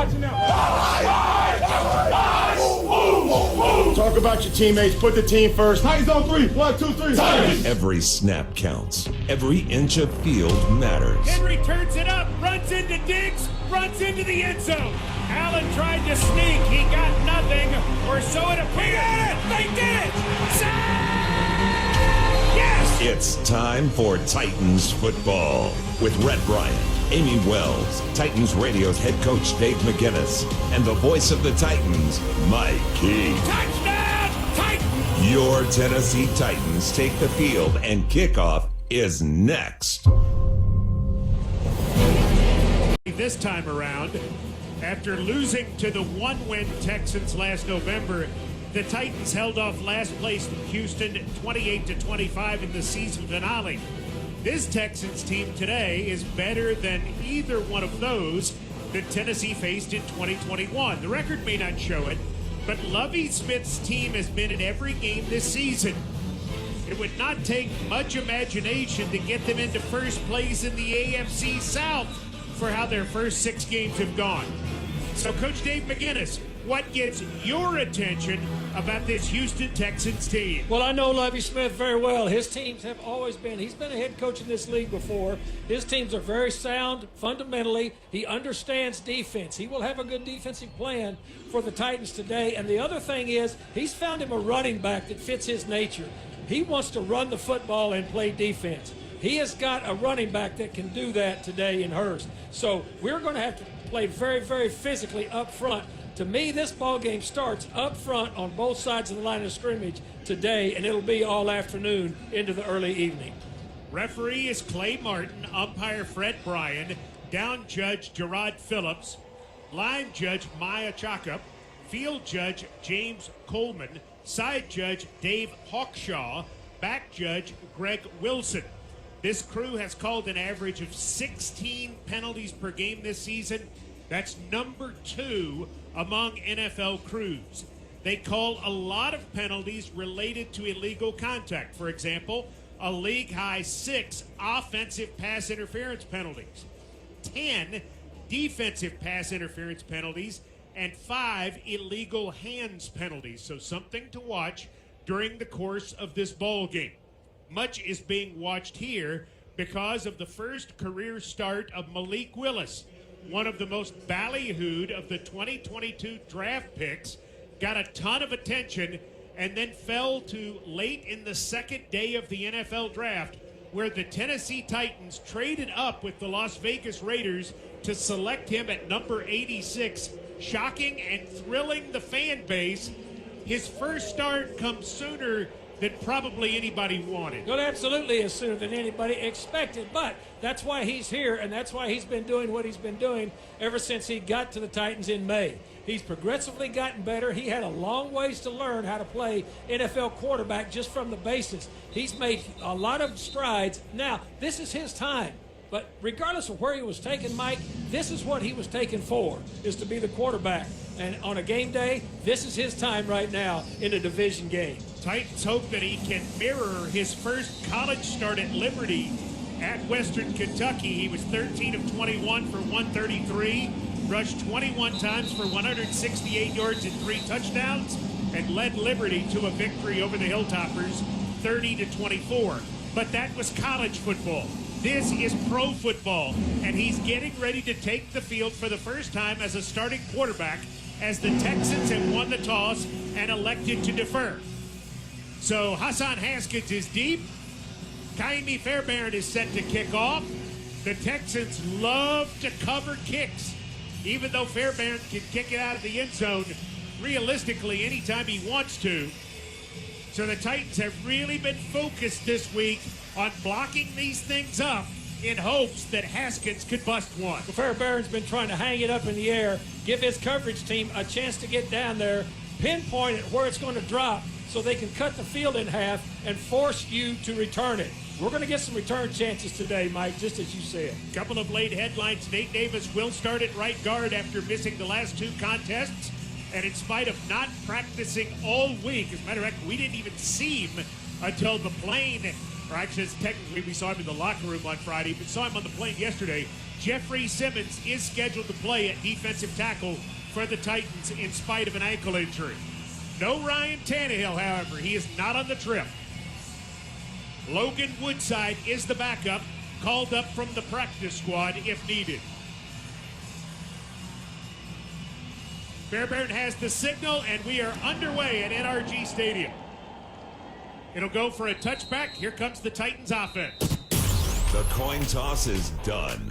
watching now. Talk about your teammates. Put the team first. Titans on 3. 1, 2, 3. Titans. Every snap counts. Every inch of field matters. Henry turns it up, runs into Diggs, runs into the end zone. Allen tried to sneak. He got nothing, or so it appeared. They did it! Yes! It's time for Titans football with Rhett Bryant, Amy Wells, Titans Radio's head coach Dave McGinnis, and the voice of the Titans, Mike Key. Touchdown, Titans! Your Tennessee Titans take the field, and kickoff is next. This time around, after losing to the one-win Texans last November, the Titans held off last place Houston 28-25 in the season finale. This Texans team today is better than either one of those that Tennessee faced in 2021. The record may not show it, but Lovie Smith's team has been in every game this season. It would not take much imagination to get them into first place in the AFC South for how their first 6 games have gone. So, Coach Dave McGinnis, what gets your attention about this Houston Texans team? Well, I know Lovie Smith very well. His teams have always been, he's been a head coach in this league before. His teams are very sound fundamentally. He understands defense. He will have a good defensive plan for the Titans today. And the other thing is, he's found him a running back that fits his nature. He wants to run the football and play defense. He has got a running back that can do that today in Hurst. So we're going to have to play very, very physically up front. To me, this ball game starts up front on both sides of the line of scrimmage today, and it'll be all afternoon into the early evening. Referee is Clay Martin, umpire Fred Bryan, down judge Gerard Phillips, line judge Maya Chaka, field judge James Coleman, side judge Dave Hawkshaw, back judge Greg Wilson. This crew has called an average of 16 penalties per game this season. That's number 2 among NFL crews. They call a lot of penalties related to illegal contact. For example, a league-high 6 offensive pass interference penalties, 10 defensive pass interference penalties, and 5 illegal hands penalties. So something to watch during the course of this ball game. Much is being watched here because of the first career start of Malik Willis, one of the most ballyhooed of the 2022 draft picks, got a ton of attention and then fell to late in the second day of the NFL draft, where the Tennessee Titans traded up with the Las Vegas Raiders to select him at number 86, shocking and thrilling the fan base. His first start comes sooner than probably anybody wanted. Well, absolutely is sooner than anybody expected, but that's why he's here, and that's why he's been doing what he's been doing ever since he got to the Titans in May. He's progressively gotten better. He had a long ways to learn how to play NFL quarterback just from the basics. He's made a lot of strides. Now, this is his time. But regardless of where he was taken, Mike, this is what he was taken for, is to be the quarterback. And on a game day, this is his time right now in a division game. Titans hope that he can mirror his first college start at Liberty at Western Kentucky. He was 13 of 21 for 133, rushed 21 times for 168 yards and 3 touchdowns, and led Liberty to a victory over the Hilltoppers 30-24. But that was college football. This is pro football, and he's getting ready to take the field for the first time as a starting quarterback, as the Texans have won the toss and elected to defer. So Hassan Haskins is deep. Kaimi Fairbairn is set to kick off. The Texans love to cover kicks. Even though Fairbairn can kick it out of the end zone realistically anytime he wants to. So the Titans have really been focused this week on blocking these things up in hopes that Haskins could bust one. Fairbairn's been trying to hang it up in the air, give his coverage team a chance to get down there, pinpoint it where it's going to drop so they can cut the field in half and force you to return it. We're going to get some return chances today, Mike, just as you said. Couple of late headlines. Nate Davis will start at right guard after missing the last 2 contests. And in spite of not practicing all week, as a matter of fact, we didn't even see him until the plane, or actually technically we saw him in the locker room on Friday, but saw him on the plane yesterday. Jeffrey Simmons is scheduled to play at defensive tackle for the Titans in spite of an ankle injury. No Ryan Tannehill, however. He is not on the trip. Logan Woodside is the backup, called up from the practice squad if needed. Fairbairn has the signal, and we are underway at NRG Stadium. It'll go for a touchback. Here comes the Titans offense. The coin toss is done.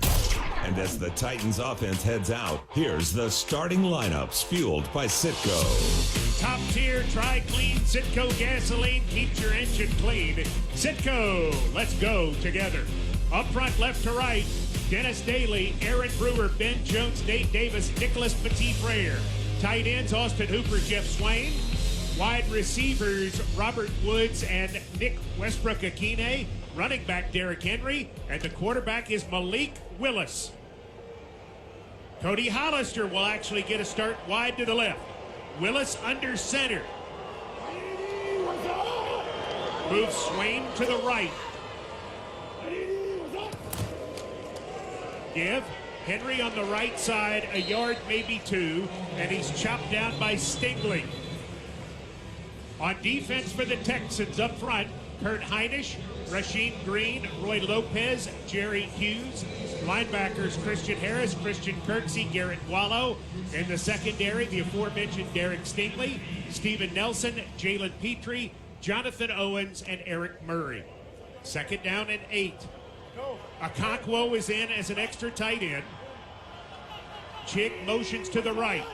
And as the Titans offense heads out, here's the starting lineups fueled by Citgo. Top tier, try clean, Citgo gasoline keeps your engine clean. Citgo, let's go together. Up front, left to right, Dennis Daly, Aaron Brewer, Ben Jones, Nate Davis, Nicholas Petit-Frere. Tight ends, Austin Hooper, Jeff Swain. Wide receivers, Robert Woods and Nick Westbrook-Akine. Running back, Derrick Henry. And the quarterback is Malik Willis. Cody Hollister will actually get a start wide to the left. Willis under center. Moves Swain to the right. Give Henry on the right side, a yard, maybe two, and he's chopped down by Stingley. On defense for the Texans up front, Kurt Heinisch, Rasheem Green, Roy Lopez, Jerry Hughes. Linebackers, Christian Harris, Christian Kirksey, Garrett Wallow. In the secondary, the aforementioned Derek Stingley, Steven Nelson, Jalen Petrie, Jonathan Owens, and Eric Murray. Second down and 8. Okonkwo is in as an extra tight end. Chig motions to the right.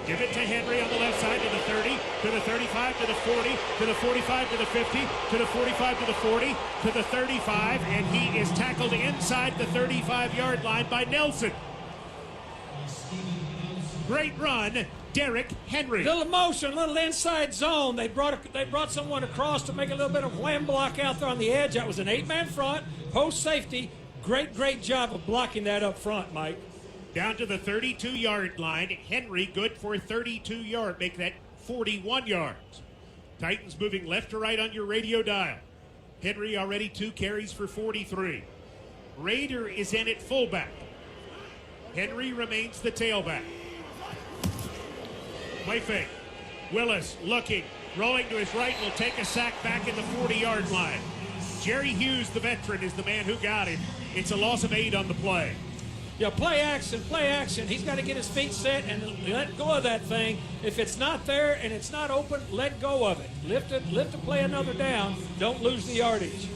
Give it to Henry on the left side to the 30, to the 35, to the 40, to the 45, to the 50, to the 45, to the 40, to the 35, and he is tackled inside the 35-yard line by Nelson. Great run, Derrick Henry. Little motion, little inside zone. They brought someone across to make a little bit of wham block out there on the edge. That was an 8-man front, post safety. Great job of blocking that up front, Mike. Down to the 32-yard line. Henry good for 32 yards. Make that 41 yards. Titans moving left to right on your radio dial. Henry already 2 carries for 43. Rader is in at fullback. Henry remains the tailback. Play fake. Willis looking, rolling to his right, will take a sack back in the 40-yard line. Jerry Hughes, the veteran, is the man who got him. It's a loss of 8 on the play. Yeah, play action. He's got to get his feet set and let go of that thing. If it's not there and it's not open, let go of it. Lift it, play another down. Don't lose the yardage.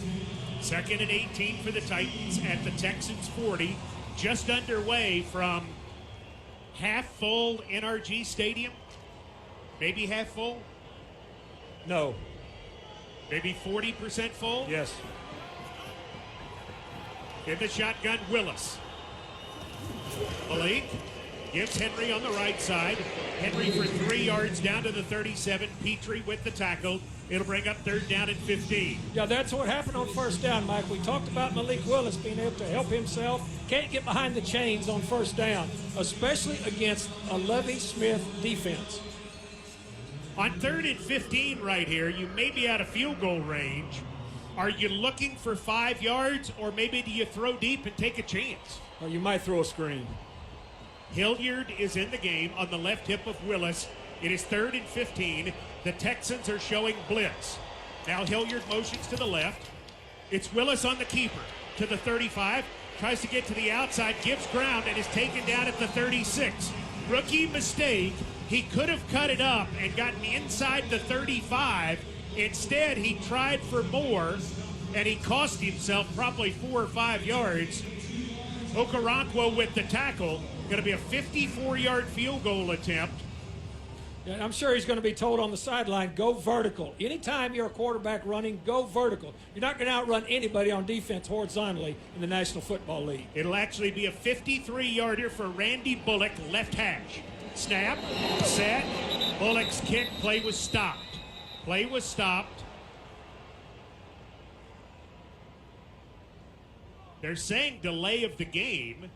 Second and 18 for the Titans at the Texans 40. Just underway from half full NRG Stadium. Maybe half full? No. Maybe 40% full? Yes. In the shotgun, Willis. Malik gives Henry on the right side. Henry for 3 yards down to the 37. Petrie with the tackle. It'll bring up third down and 15. Yeah, that's what happened on first down, Mike. We talked about Malik Willis being able to help himself. Can't get behind the chains on first down, especially against a Lovie Smith defense. On third and 15 right here, you may be out of field goal range. Are you looking for 5 yards, or maybe do you throw deep and take a chance? Or you might throw a screen. Hilliard is in the game on the left hip of Willis. It is third and 15. The Texans are showing blitz. Now Hilliard motions to the left. It's Willis on the keeper to the 35. Tries to get to the outside, gives ground, and is taken down at the 36. Rookie mistake. He could have cut it up and gotten inside the 35. Instead, he tried for more, and he cost himself probably 4 or 5 yards. Okoronkwo with the tackle. Going to be a 54-yard field goal attempt. Yeah, I'm sure he's going to be told on the sideline, go vertical. Anytime you're a quarterback running, go vertical. You're not going to outrun anybody on defense horizontally in the National Football League. It'll actually be a 53-yarder for Randy Bullock, left hash. Snap, set, Bullock's kick, play was stopped. Play was stopped. They're saying delay of the game.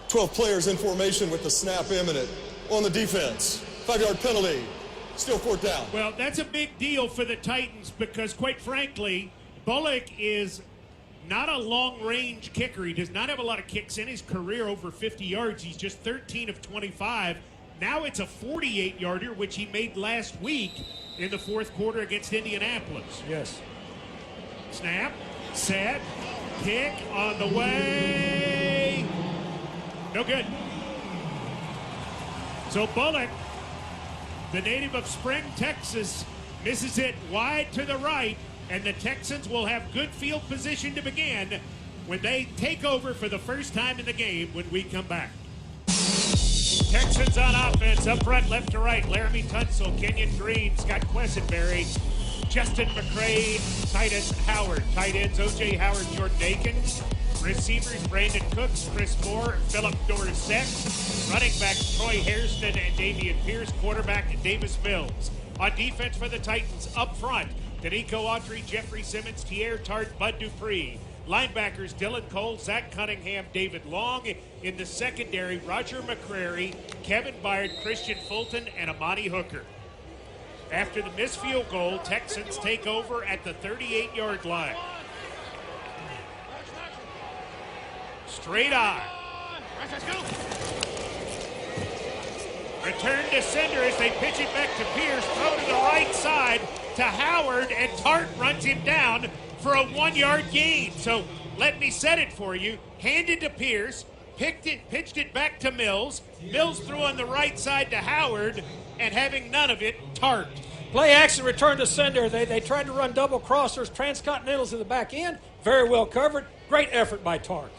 "12 players in formation with the snap imminent. On the defense, 5-yard penalty. Still 4th down. Well, that's a big deal for the Titans because, quite frankly, Bullock is not a long-range kicker. He does not have a lot of kicks in his career over 50 yards. He's just 13 of 25. Now it's a 48-yarder, which he made last week in the 4th quarter against Indianapolis. Yes. Snap, set, kick on the way. No good. So Bullock, the native of Spring, Texas, misses it wide to the right, and the Texans will have good field position to begin when they take over for the first time in the game when we come back. Texans on offense, up front, left to right. Laramie Tunsil, Kenyon Green, Scott Quessenberry, Justin McCray, Titus Howard. Tight ends, O.J. Howard, Jordan Akins. Receivers, Brandon Cooks, Chris Moore, Philip Dorsett. Running backs, Troy Hairston and Dameon Pierce. Quarterback, Davis Mills. On defense for the Titans, up front, Danico Autry, Jeffrey Simmons, Tierre Tart, Bud Dupree. Linebackers, Dylan Cole, Zach Cunningham, David Long. In the secondary, Roger McCrary, Kevin Byard, Christian Fulton, and Amani Hooker. After the missed field goal, Texans take over at the 38-yard line. Straight eye. Return to sender as they pitch it back to Pierce. Throw to the right side to Howard, and Tart runs him down for a 1-yard gain. So let me set it for you. Handed to Pierce, pitched it back to Mills. Mills threw on the right side to Howard, and having none of it, Tart. Play action, return to sender. They tried to run double crossers, transcontinentals in the back end. Very well covered. Great effort by Tart.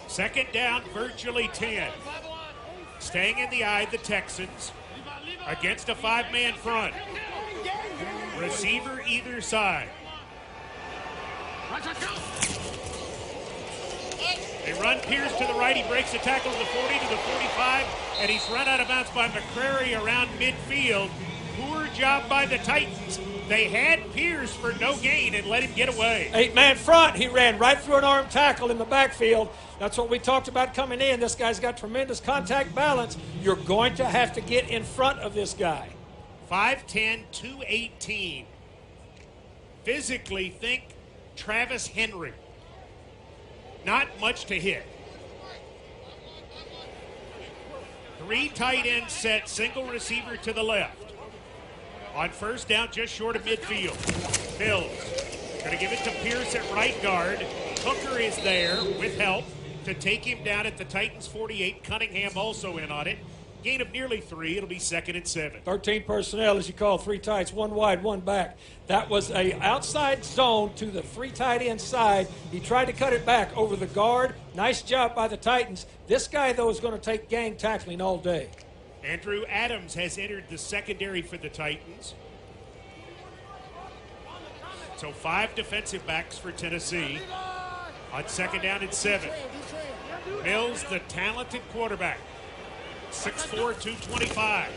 Second down, virtually 10. Staying in the eye, the Texans against a 5-man front. Receiver either side. They run Pierce to the right. He breaks the tackle to the 40, to the 45, and he's run out of bounds by McCrary around midfield. Poor job by the Titans. They had Pierce for no gain and let him get away. 8-man front. He ran right through an arm tackle in the backfield. That's what we talked about coming in. This guy's got tremendous contact balance. You're going to have to get in front of this guy. 5'10", 218. Physically, think Travis Henry. Not much to hit. 3 tight end set, single receiver to the left. On first down, just short of midfield. Mills going to give it to Pierce at right guard. Hooker is there with help to take him down at the Titans 48. Cunningham also in on it. Gain of nearly 3. It'll be 2nd and 7. 13 personnel, as you call, 3 tights, 1 wide, 1 back. That was a outside zone to the 3 tight end side. He tried to cut it back over the guard. Nice job by the Titans. This guy, though, is going to take gang tackling all day. Andrew Adams has entered the secondary for the Titans. So 5 defensive backs for Tennessee. On 2nd down and 7. Mills, the talented quarterback. 6'4", 225.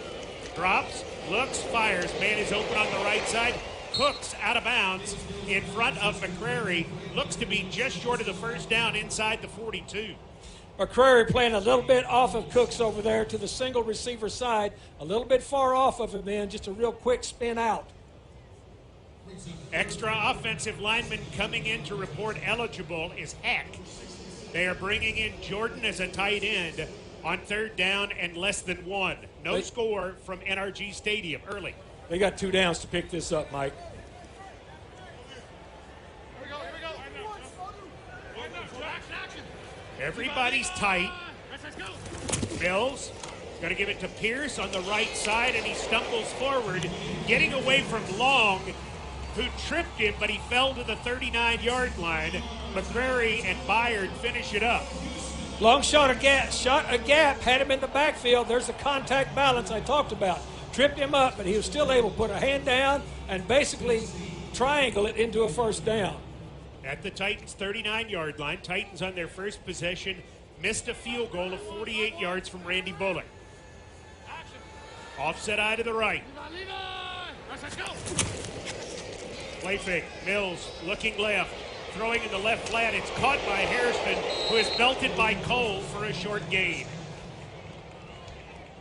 Drops, looks, fires. Man is open on the right side. Cooks out of bounds in front of McCrary. Looks to be just short of the first down inside the 42. McCrary playing a little bit off of Cooks over there to the single receiver side. A little bit far off of him, man. Just a real quick spin out. Extra offensive lineman coming in to report eligible is Heck. They are bringing in Jordan as a tight end on 3rd down and less than 1. No score from NRG Stadium early. They got 2 downs to pick this up, Mike. Everybody's tight. Mills going to give it to Pierce on the right side, and he stumbles forward, getting away from Long, who tripped him, but he fell to the 39-yard line. McCrary and Byard finish it up. Long shot a gap, had him in the backfield. There's the contact balance I talked about. Tripped him up, but he was still able to put a hand down and basically triangle it into a first down. At the Titans' 39-yard line, Titans on their first possession missed a field goal of 48 yards from Randy Bullock. Offset eye to the right. Play fake. Mills looking left. Throwing in the left flat. It's caught by Hairston, who is belted by Cole for a short gain.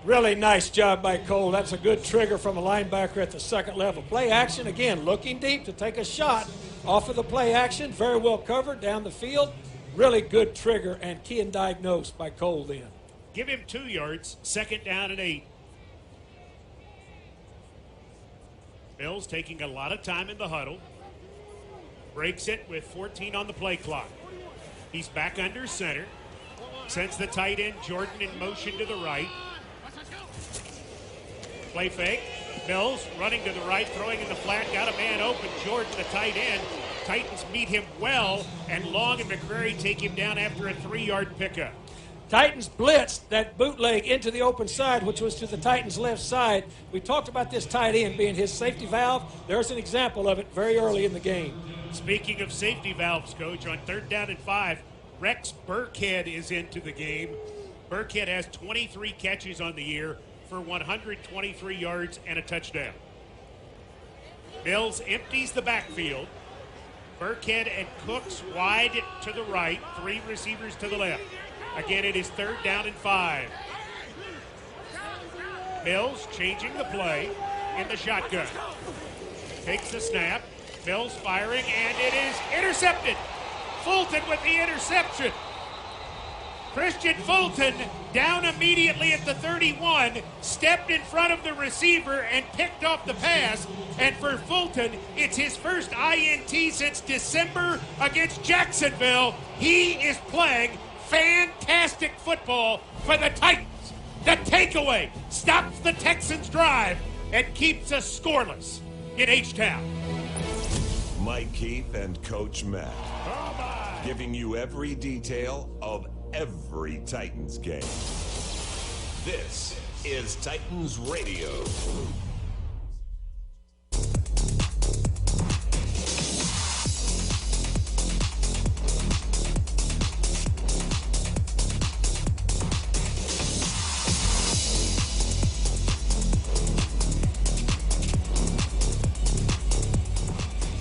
Really nice job by Cole. That's a good trigger from a linebacker at the second level. Play action, again, looking deep to take a shot off of the play action. Very well covered down the field. Really good trigger and key and diagnosed by Cole then. Give him 2 yards, 2nd down and 8. Mills taking a lot of time in the huddle. Breaks it with 14 on the play clock. He's back under center. Sends the tight end, Jordan, in motion to the right. Play fake. Mills running to the right, throwing in the flat. Got a man open. Jordan, the tight end. Titans meet him well, and Long and McCrary take him down after a 3-yard pickup. Titans blitzed that bootleg into the open side, which was to the Titans' left side. We talked about this tight end being his safety valve. There's an example of it very early in the game. Speaking of safety valves, Coach, on 3rd down and 5, Rex Burkhead is into the game. Burkhead has 23 catches on the year for 123 yards and a touchdown. Mills empties the backfield. Burkhead and Cooks wide to the right, 3 receivers to the left. Again, it is 3rd down and 5. Mills changing the play in the shotgun. Takes the snap. Mills firing, and it is intercepted. Fulton with the interception. Christian Fulton down immediately at the 31, stepped in front of the receiver and picked off the pass. And for Fulton, it's his first INT since December against Jacksonville. He is playing fantastic football for the Titans. The takeaway stops the Texans' drive and keeps us scoreless in H-Town. Mike Keith and Coach Matt, giving you every detail of every Titans game. This is Titans Radio.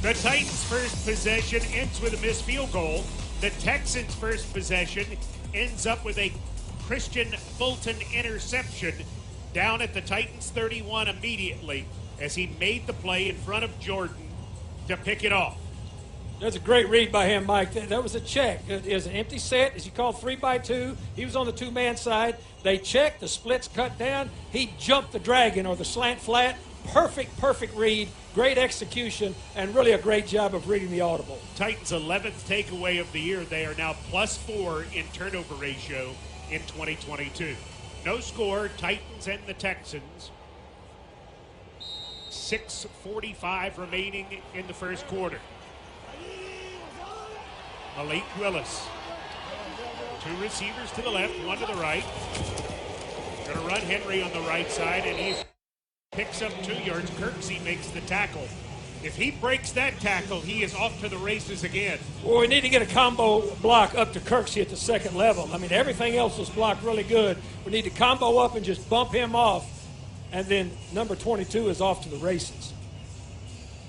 The Titans' first possession ends with a missed field goal. The Texans' first possession ends up with a Christian Fulton interception down at the Titans' 31 immediately as he made the play in front of Jordan to pick it off. That's a great read by him, Mike. That was a check. It was an empty set, as you call 3-by-2. He was on the 2-man side. They checked. The splits cut down. He jumped the dragon or the slant flat. Perfect read. Great execution, and really a great job of reading the audible. Titans' 11th takeaway of the year. They are now +4 in turnover ratio in 2022. No score, Titans and the Texans. 6:45 remaining in the first quarter. Malik Willis. 2 receivers to the left, 1 to the right. Going to run Henry on the right side, and he picks up 2 yards. Kirksey makes the tackle. If he breaks that tackle, he is off to the races again. Well, we need to get a combo block up to Kirksey at the second level. I mean, everything else was blocked really good. We need to combo up and just bump him off, and then number 22 is off to the races.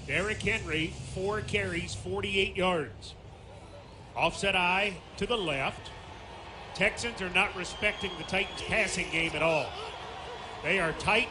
Derrick Henry, 4 carries, 48 yards. Offset eye to the left. Texans are not respecting the Titans' passing game at all. They are tight.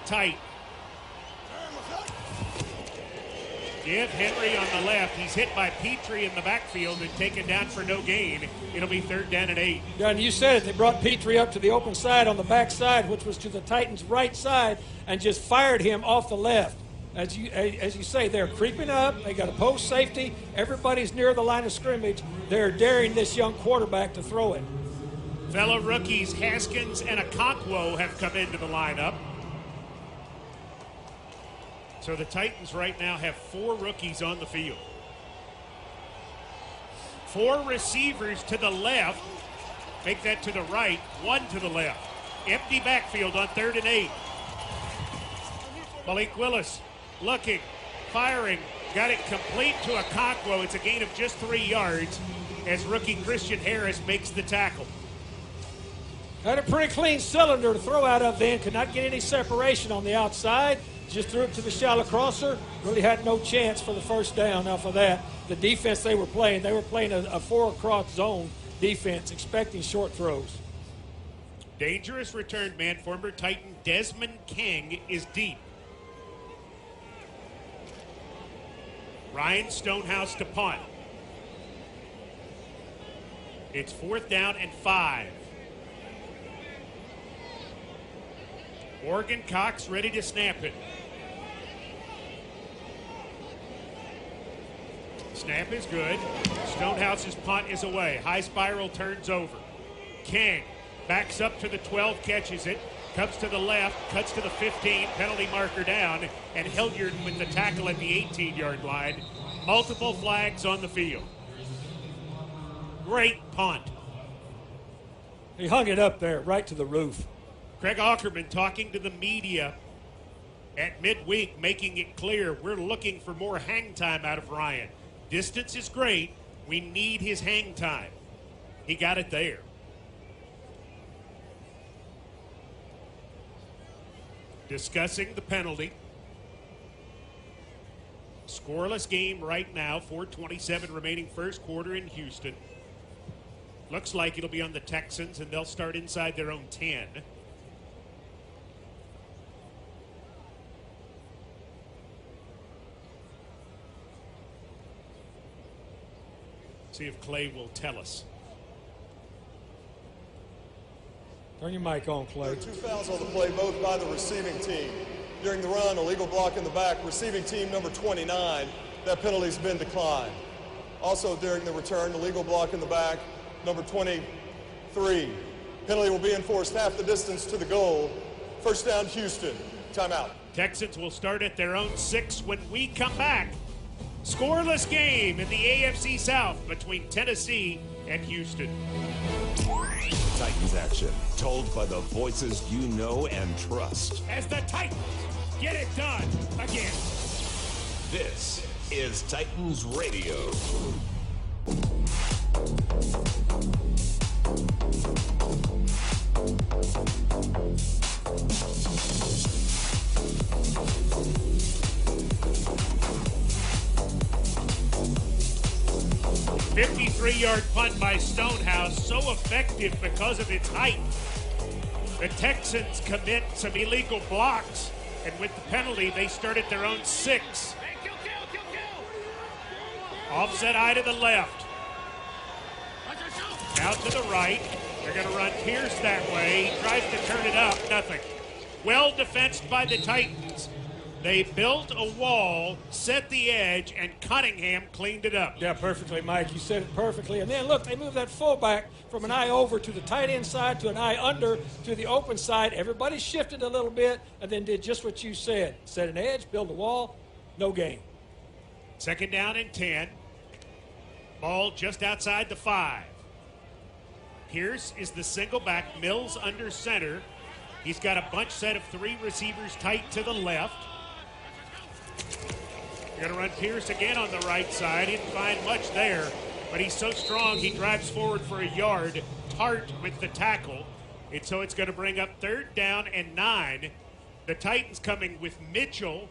Give Henry on the left. He's hit by Petrie in the backfield and taken down for no gain. It'll be 3rd down and 8. Yeah, and you said it. They brought Petrie up to the open side on the back side, which was to the Titans' right side, and just fired him off the left. As you say, they're creeping up. They got a post safety. Everybody's near the line of scrimmage. They're daring this young quarterback to throw it. Fellow rookies Haskins and Okonkwo have come into the lineup. So the Titans right now have 4 rookies on the field. 4 receivers to the left. Make that to the right, 1 to the left. Empty backfield on 3rd and 8. Malik Willis looking, firing, got it complete to Okonkwo. It's a gain of just 3 yards as rookie Christian Harris makes the tackle. Had a pretty clean cylinder to throw out of then. Could not get any separation on the outside. Just threw it to the shallow crosser. Really had no chance for the first down. Now for that, the defense they were playing a 4-across zone defense, expecting short throws. Dangerous return man, former Titan Desmond King is deep. Ryan Stonehouse to punt. It's 4th down and 5. Morgan Cox ready to snap it. Snap is good. Stonehouse's punt is away. High spiral turns over. King backs up to the 12, catches it, comes to the left, cuts to the 15, penalty marker down, and Hilliard with the tackle at the 18-yard line. Multiple flags on the field. Great punt. He hung it up there right to the roof. Craig Aukerman talking to the media at midweek, making it clear we're looking for more hang time out of Ryan. Distance is great. We need his hang time. He got it there. Discussing the penalty. Scoreless game right now, 4:27 remaining first quarter in Houston. Looks like it'll be on the Texans, and they'll start inside their own 10. See if Clay will tell us. Turn your mic on, Clay. There are 2 fouls on the play, both by the receiving team. During the run, illegal block in the back, receiving team number 29, that penalty's been declined. Also during the return, illegal block in the back, number 23. Penalty will be enforced half the distance to the goal. First down, Houston. Timeout. Texans will start at their own 6 when we come back. Scoreless game in the AFC South between Tennessee and Houston. Titans action, told by the voices you know and trust. As the Titans get it done again. This is Titans Radio. A 53-yard punt by Stonehouse, so effective because of its height. The Texans commit some illegal blocks, and with the penalty, they start at their own 6. Offset eye to the left. Now to the right. They're going to run Pierce that way. He tries to turn it up. Nothing. Well defensed by the Titans. They built a wall, set the edge, and Cunningham cleaned it up. Yeah, perfectly, Mike. You said it perfectly. And then, look, they moved that fullback from an eye over to the tight end side to an eye under to the open side. Everybody shifted a little bit and then did just what you said. Set an edge, build a wall, no gain. 2nd down and 10. Ball just outside the 5. Pierce is the single back. Mills under center. He's got a bunch set of 3 receivers tight to the left. You're going to run Pierce again on the right side. He didn't find much there, but he's so strong he drives forward for a yard. Tart with the tackle. And so it's going to bring up 3rd down and 9. The Titans coming with Mitchell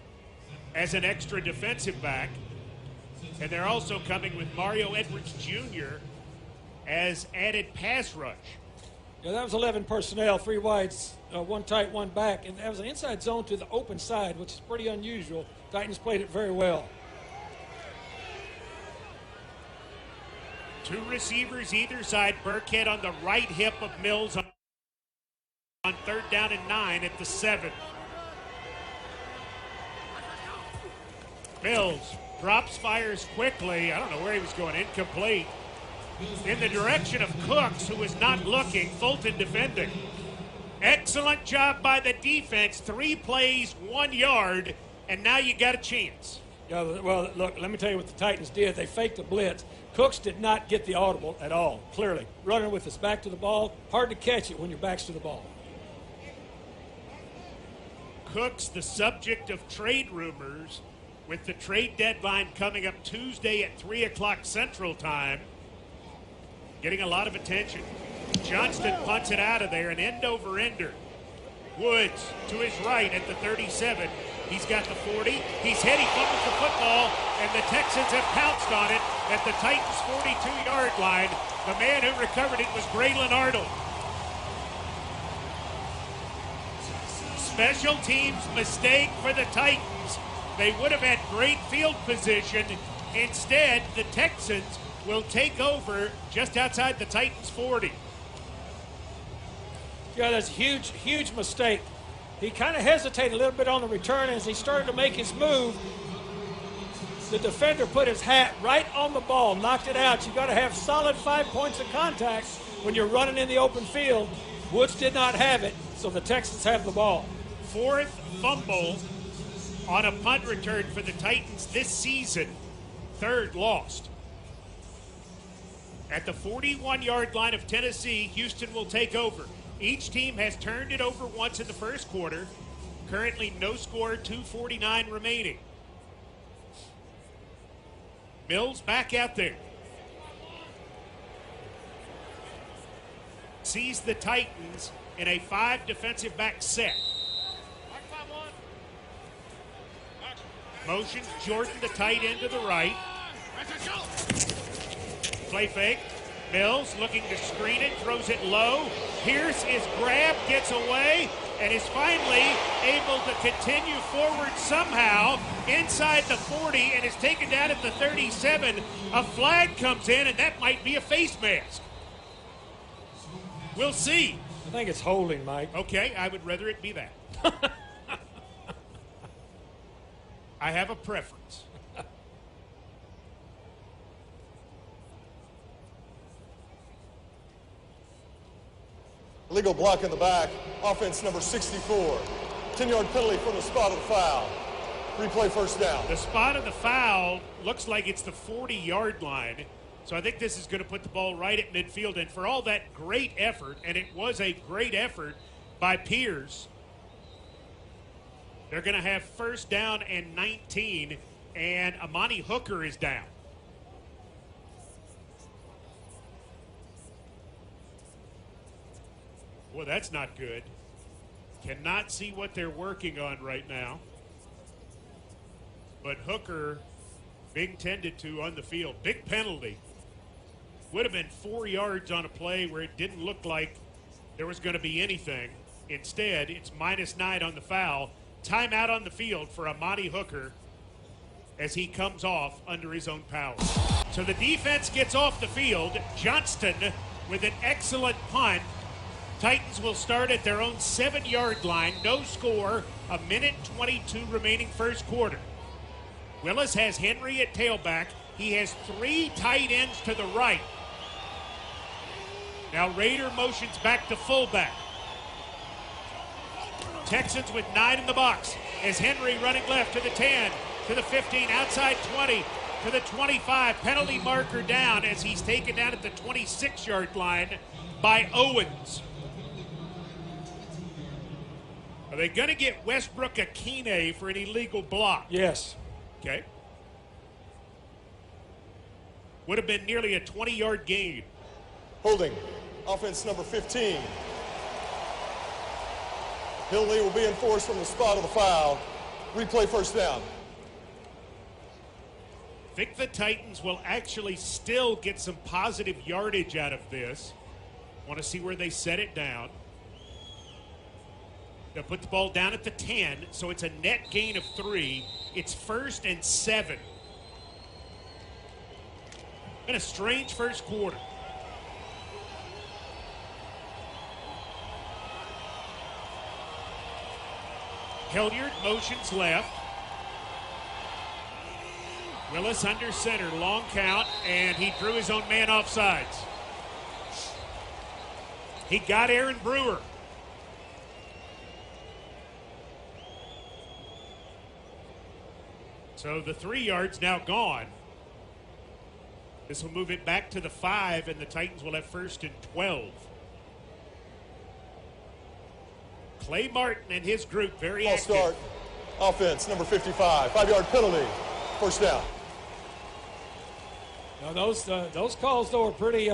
as an extra defensive back. And they're also coming with Mario Edwards Jr. as added pass rush. Yeah, that was 11 personnel, 3 wides, 1 tight, 1 back. And that was an inside zone to the open side, which is pretty unusual. Titans played it very well. 2 receivers either side. Burkhead on the right hip of Mills on 3rd down and 9 at the 7. Mills drops, fires quickly. I don't know where he was going. Incomplete. In the direction of Cooks, who was not looking. Fulton defending. Excellent job by the defense. 3 plays, 1 yard, and now you got a chance. Yeah, well, look, let me tell you what the Titans did. They faked the blitz. Cooks did not get the audible at all, clearly. Running with his back to the ball, hard to catch it when your back's to the ball. Cooks, the subject of trade rumors, with the trade deadline coming up Tuesday at 3 o'clock Central Time. Getting a lot of attention. Johnston punts it out of there, an end-over-ender. Woods to his right at the 37. He's got the 40. He's hit. He fumbles the football, and the Texans have pounced on it at the Titans' 42-yard line. The man who recovered it was Braylon Arnold. Special teams mistake for the Titans. They would have had great field position. Instead, the Texans will take over just outside the Titans' 40. Yeah, that's a huge, huge mistake. He kind of hesitated a little bit on the return as he started to make his move. The defender put his hat right on the ball, knocked it out. You got to have solid 5 points of contact when you're running in the open field. Woods did not have it, so the Texans have the ball. Fourth fumble on a punt return for the Titans this season. Third lost. At the 41-yard line of Tennessee, Houston will take over. Each team has turned it over once in the first quarter. Currently no score, 2:49 remaining. Mills back out there. Sees the Titans in a 5 defensive back set. Motions Jordan, the tight end, to the right. Play fake. Mills looking to screen it, throws it low. Pierce is grabbed, gets away, and is finally able to continue forward somehow inside the 40 and is taken down at the 37. A flag comes in, and that might be a face mask. We'll see. I think it's holding, Mike. Okay, I would rather it be that. I have a preference. Illegal block in the back, offense number 64. 10-yard penalty from the spot of the foul. Replay first down. The spot of the foul looks like it's the 40-yard line. So I think this is going to put the ball right at midfield. And for all that great effort, and it was a great effort by Pierce, they're going to have first down and 19, and Amani Hooker is down. Well, that's not good. Cannot see what they're working on right now. But Hooker being tended to on the field. Big penalty. Would have been 4 yards on a play where it didn't look like there was going to be anything. Instead, it's -9 on the foul. Timeout on the field for Amani Hooker as he comes off under his own power. So the defense gets off the field. Johnston with an excellent punt. Titans will start at their own 7-yard line. No score. 1:22 remaining first quarter. Willis has Henry at tailback. He has 3 tight ends to the right. Now Raider motions back to fullback. Texans with 9 in the box as Henry running left to the 10, to the 15, outside 20, to the 25. Penalty marker down as he's taken down at the 26-yard line by Owens. Are they going to get Westbrook Akine for an illegal block? Yes. Okay. Would have been nearly a 20-yard gain. Holding, offense number 15. Penalty will be enforced from the spot of the foul. Replay first down. I think the Titans will actually still get some positive yardage out of this. Want to see where they set it down. They'll put the ball down at the 10, so it's a net gain of 3. It's 1st and 7. Been a strange first quarter. Hilliard motions left. Willis under center, long count, and he drew his own man off sides. He got Aaron Brewer. So the 3 yards now gone. This will move it back to the 5, and the Titans will have 1st and 12. Clay Martin and his group very Ball active. start. Offense number 55. 5-yard penalty. First down. Now those calls though are pretty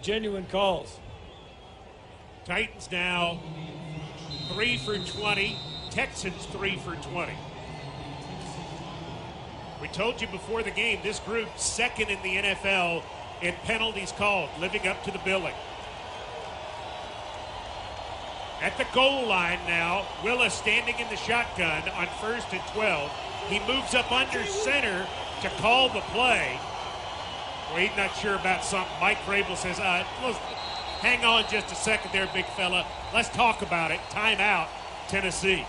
genuine calls. Titans now 3 for 20. Texans 3 for 20. We told you before the game, this group 2nd in the NFL in penalties called, living up to the billing. At the goal line now, Willis standing in the shotgun on 1st and 12. He moves up under center to call the play. Well, he's not sure about something. Mike Vrabel says, let's hang on just a second there, big fella. Let's talk about it. Timeout, Tennessee.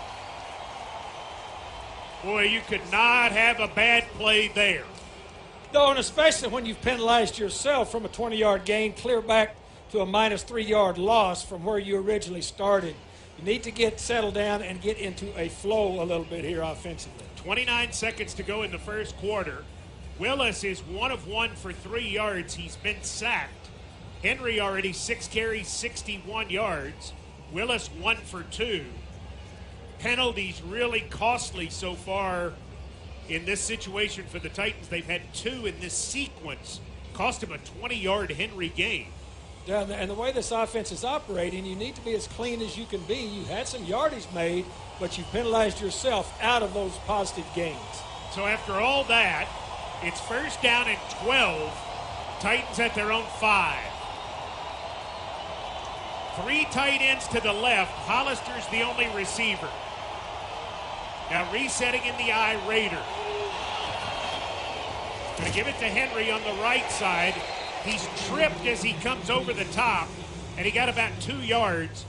Boy, you could not have a bad play there. No, and especially when you've penalized yourself from a 20-yard gain, clear back to a minus 3-yard loss from where you originally started. You need to get settled down and get into a flow a little bit here offensively. 29 seconds to go in the first quarter. Willis is 1 of 1 for 3 yards. He's been sacked. Henry already 6 carries, 61 yards. Willis 1 for 2. Penalties really costly so far in this situation for the Titans. They've had 2 in this sequence. Cost him a 20-yard Henry gain. Yeah, and the way this offense is operating, you need to be as clean as you can be. You had some yardage made, but you penalized yourself out of those positive gains. So after all that, it's 1st down and 12. Titans at their own 5. 3 tight ends to the left. Hollister's the only receiver. Now resetting in the I, Raider. Going to give it to Henry on the right side. He's tripped as he comes over the top, and he got about 2 yards.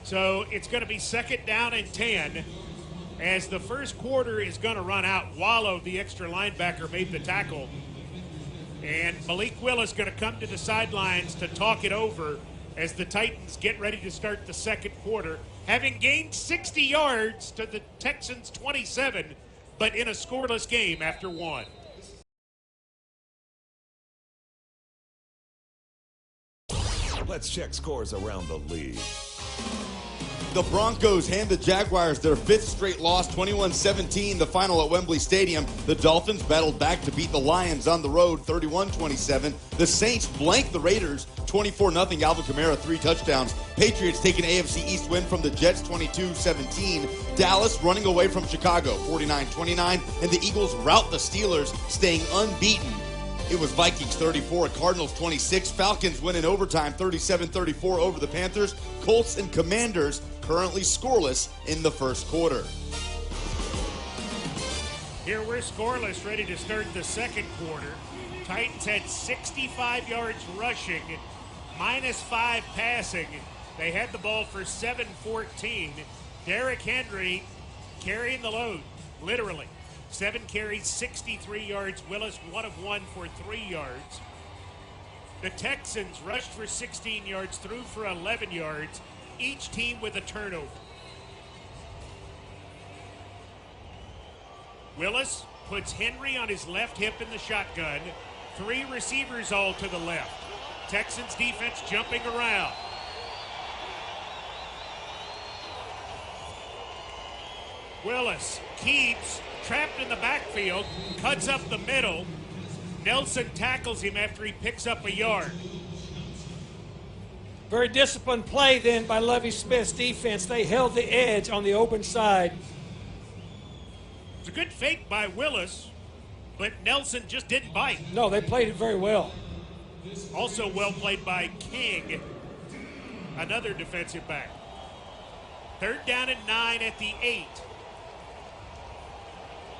So it's going to be 2nd down and 10 as the first quarter is going to run out. Wallow, the extra linebacker, made the tackle. And Malik Willis going to come to the sidelines to talk it over as the Titans get ready to start the second quarter, having gained 60 yards to the Texans 27, but in a scoreless game after 1. Let's check scores around the league. The Broncos hand the Jaguars their 5th straight loss, 21-17, the final at Wembley Stadium. The Dolphins battled back to beat the Lions on the road, 31-27. The Saints blanked the Raiders, 24-0. Alvin Kamara, 3 touchdowns. Patriots take an AFC East win from the Jets, 22-17. Dallas running away from Chicago, 49-29. And the Eagles rout the Steelers, staying unbeaten. It was Vikings 34, Cardinals 26. Falcons win in overtime 37-34 over the Panthers. Colts and Commanders currently scoreless in the first quarter. Here we're scoreless, ready to start the second quarter. Titans had 65 yards rushing, -5 passing. They had the ball for 7-14. Derrick Henry carrying the load, literally. 7 carries, 63 yards. Willis 1 of 1 for 3 yards. The Texans rushed for 16 yards, threw for 11 yards. Each team with a turnover. Willis puts Henry on his left hip in the shotgun. 3 receivers all to the left. Texans defense jumping around. Willis keeps trapped in the backfield, cuts up the middle. Nelson tackles him after he picks up a yard. Very disciplined play then by Lovie Smith's defense. They held the edge on the open side. It's a good fake by Willis, but Nelson just didn't bite. No, they played it very well. Also well played by King, another defensive back. 3rd down and 9 at the 8.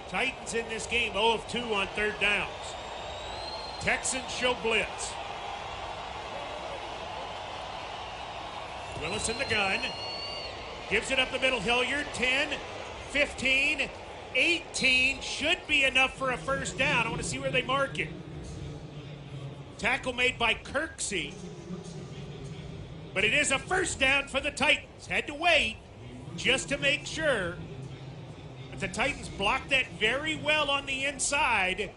Titans in this game 0 of 2 on 3rd downs. Texans show blitz. Willis in the gun. Gives it up the middle. Hilliard, 10, 15, 18. Should be enough for a 1st down. I want to see where they mark it. Tackle made by Kirksey. But it is a 1st down for the Titans. Had to wait just to make sure. But the Titans blocked that very well on the inside.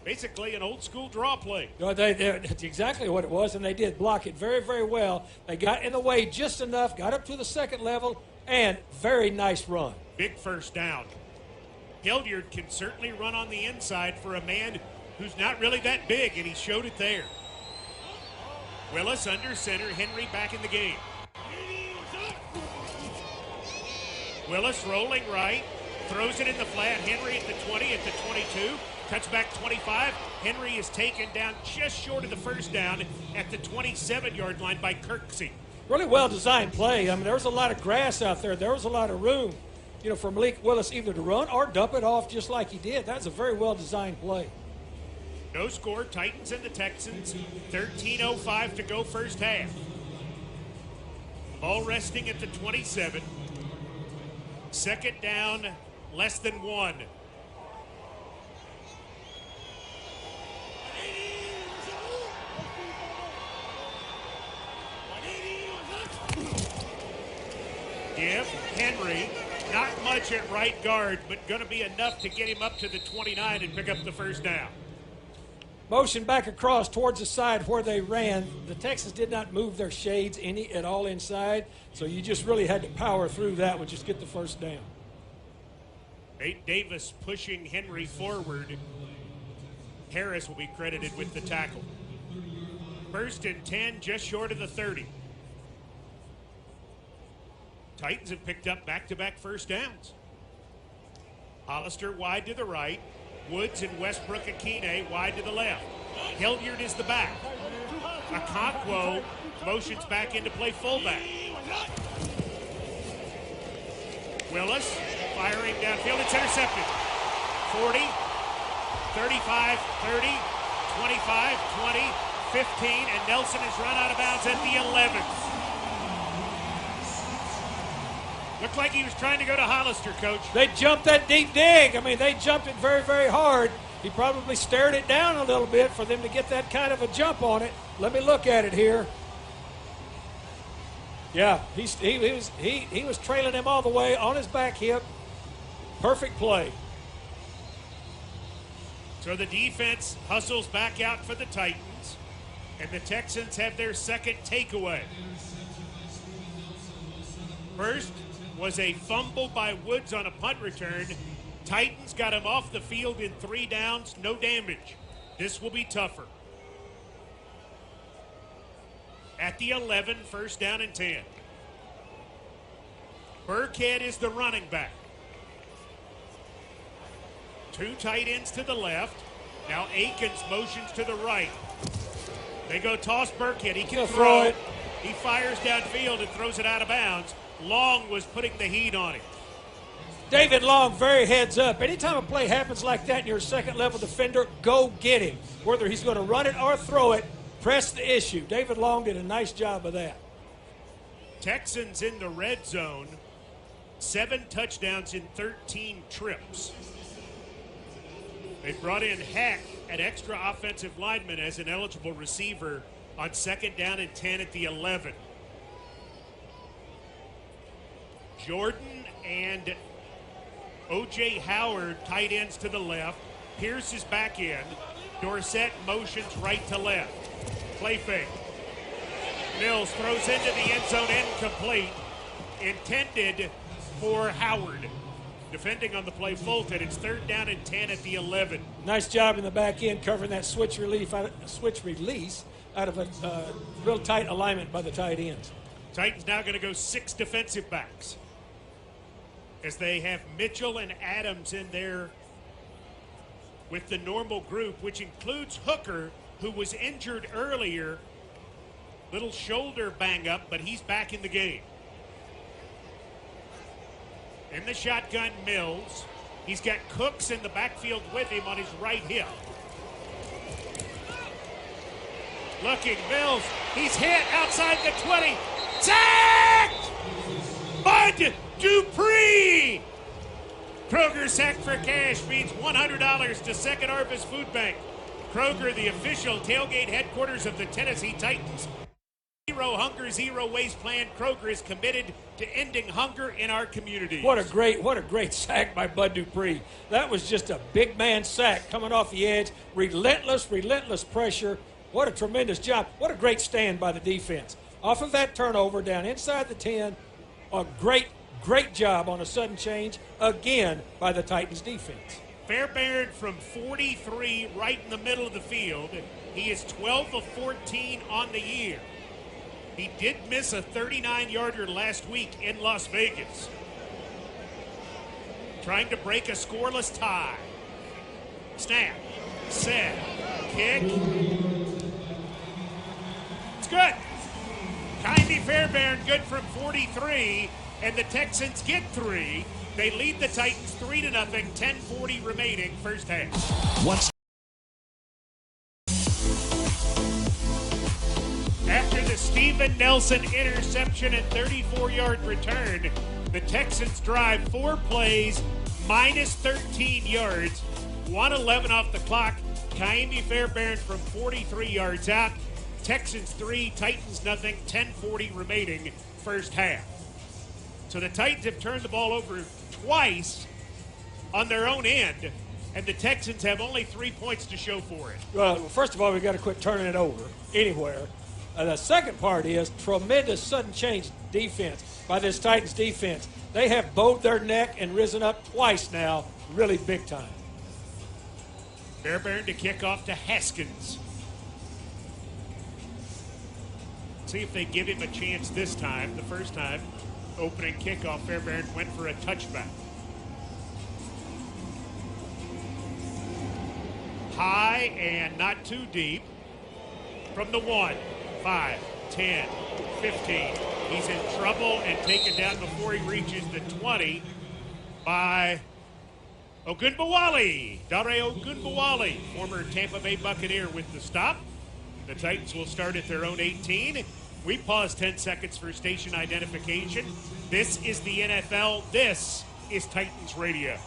Basically an old school draw play. No, that's exactly what it was, and they did block it very, very well. They got in the way just enough, got up to the 2nd level, and very nice run. Big 1st down. Hilliard can certainly run on the inside for a man who's not really that big, and he showed it there. Willis under center, Henry back in the game. Willis rolling right, throws it in the flat. Henry at the 20, at the 22, cuts back 25. Henry is taken down just short of the 1st down at the 27-yard line by Kirksey. Really well-designed play. I mean, there was a lot of grass out there. There was a lot of room, for Malik Willis either to run or dump it off just like he did. That's a very well-designed play. No score, Titans and the Texans. 13:05 to go first half. Ball resting at the 27. Second down, less than 1. Give Henry, not much at right guard, but going to be enough to get him up to the 29 and pick up the first down. Motion back across towards the side where they ran. The Texans did not move their shades any at all inside, so you just really had to power through that and just get the first down. Nate Davis pushing Henry forward. Harris will be credited with the tackle. First and 10, just short of the 30. Titans have picked up back-to-back first downs. Hollister wide to the right. Woods and Westbrook-Akine wide to the left. Hilliard is the back. Okonkwo motions back into play fullback. Willis firing downfield. It's intercepted. 40, 35, 30, 25, 20, 15, and Nelson is run out of bounds at the 11. Looked like he was trying to go to Hollister, Coach. They jumped that deep dig. I mean, they jumped it very, very hard. He probably stared it down a little bit for them to get that kind of a jump on it. Let me look at it here. Yeah, he was trailing him all the way on his back hip. Perfect play. So the defense hustles back out for the Titans, and the Texans have their second takeaway. First was a fumble by Woods on a punt return. Titans got him off the field in 3 downs, no damage. This will be tougher. At the 11, first down and 10. Burkhead is the running back. 2 tight ends to the left. Now Akins motions to the right. They go toss Burkhead. He can throw it. He fires downfield and throws it out of bounds. Long was putting the heat on him. David Long, very heads up. Anytime a play happens like that and you're a second-level defender, go get him. Whether he's going to run it or throw it, press the issue. David Long did a nice job of that. Texans in the red zone, 7 touchdowns in 13 trips. They brought in Heck, an extra offensive lineman, as an eligible receiver on second down and 10 at the 11. Jordan and O.J. Howard, tight ends to the left. Pierce is back in. Dorsett motions right to left. Play fake. Mills throws into the end zone, incomplete. Intended for Howard. Defending on the play, Fulton. It's third down and 10 at the 11. Nice job in the back end covering that switch release out of a real tight alignment by the tight ends. Titans now going to go 6 defensive backs, as they have Mitchell and Adams in there with the normal group, which includes Hooker, who was injured earlier. Little shoulder bang up, but he's back in the game. In the shotgun, Mills. He's got Cooks in the backfield with him on his right hip. Looking, Mills. He's hit outside the 20. Sacked! Bud Dupree! Kroger sacked for cash means $100 to Second Harvest Food Bank. Kroger, the official tailgate headquarters of the Tennessee Titans. Zero hunger, zero waste plan. Kroger is committed to ending hunger in our community. What a great sack by Bud Dupree. That was just a big man sack coming off the edge. Relentless pressure. What a tremendous job. What a great stand by the defense. Off of that turnover down inside the 10, a great job on a sudden change again by the Titans defense. Fairbairn from 43 right in the middle of the field. He is 12 of 14 on the year. He did miss a 39-yarder last week in Las Vegas. Trying to break a scoreless tie. Snap. Set. Kick. It's good. Kindly Fairbairn good from 43, and the Texans get 3. They lead the Titans 3-0, 10:40 remaining first half. What's After the Steven Nelson interception and 34-yard return, the Texans drive 4 plays, minus 13 yards, 1:11 off the clock. Kaimi Fairbairn from 43 yards out. Texans 3, Titans nothing, 10:40 remaining first half. So the Titans have turned the ball over twice on their own end, and the Texans have only 3 points to show for it. Well, first of all, we've got to quit turning it over anywhere. The second part is tremendous sudden change defense by this Titans defense. They have bowed their neck and risen up twice now, really big time. Fairbairn to kick off to Haskins. See if they give him a chance this time. The first time, opening kickoff, Fairbairn went for a touchback. High and not too deep. From the 1, 5, 10, 15. He's in trouble and taken down before he reaches the 20 by Ogunbowale. Dare Ogunbowale, former Tampa Bay Buccaneer, with the stop. The Titans will start at their own 18. We pause 10 seconds for station identification. This is the NFL. This is Titans Radio.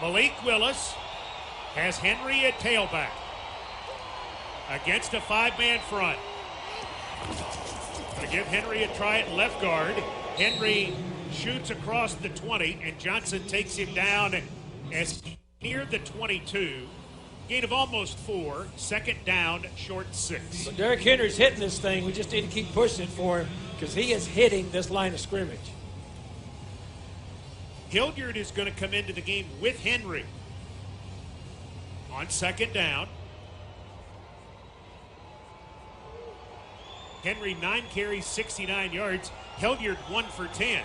Malik Willis has Henry at tailback against a 5-man front. To give Henry a try at left guard. Henry shoots across the 20, and Johnson takes him down as near the 22. Gain of almost 4. Second down, short 6. So Derrick Henry's hitting this thing. We just need to keep pushing it for him because he is hitting this line of scrimmage. Hilliard is going to come into the game with Henry on second down. Henry 9 carries, 69 yards. Hilliard 1 for 10.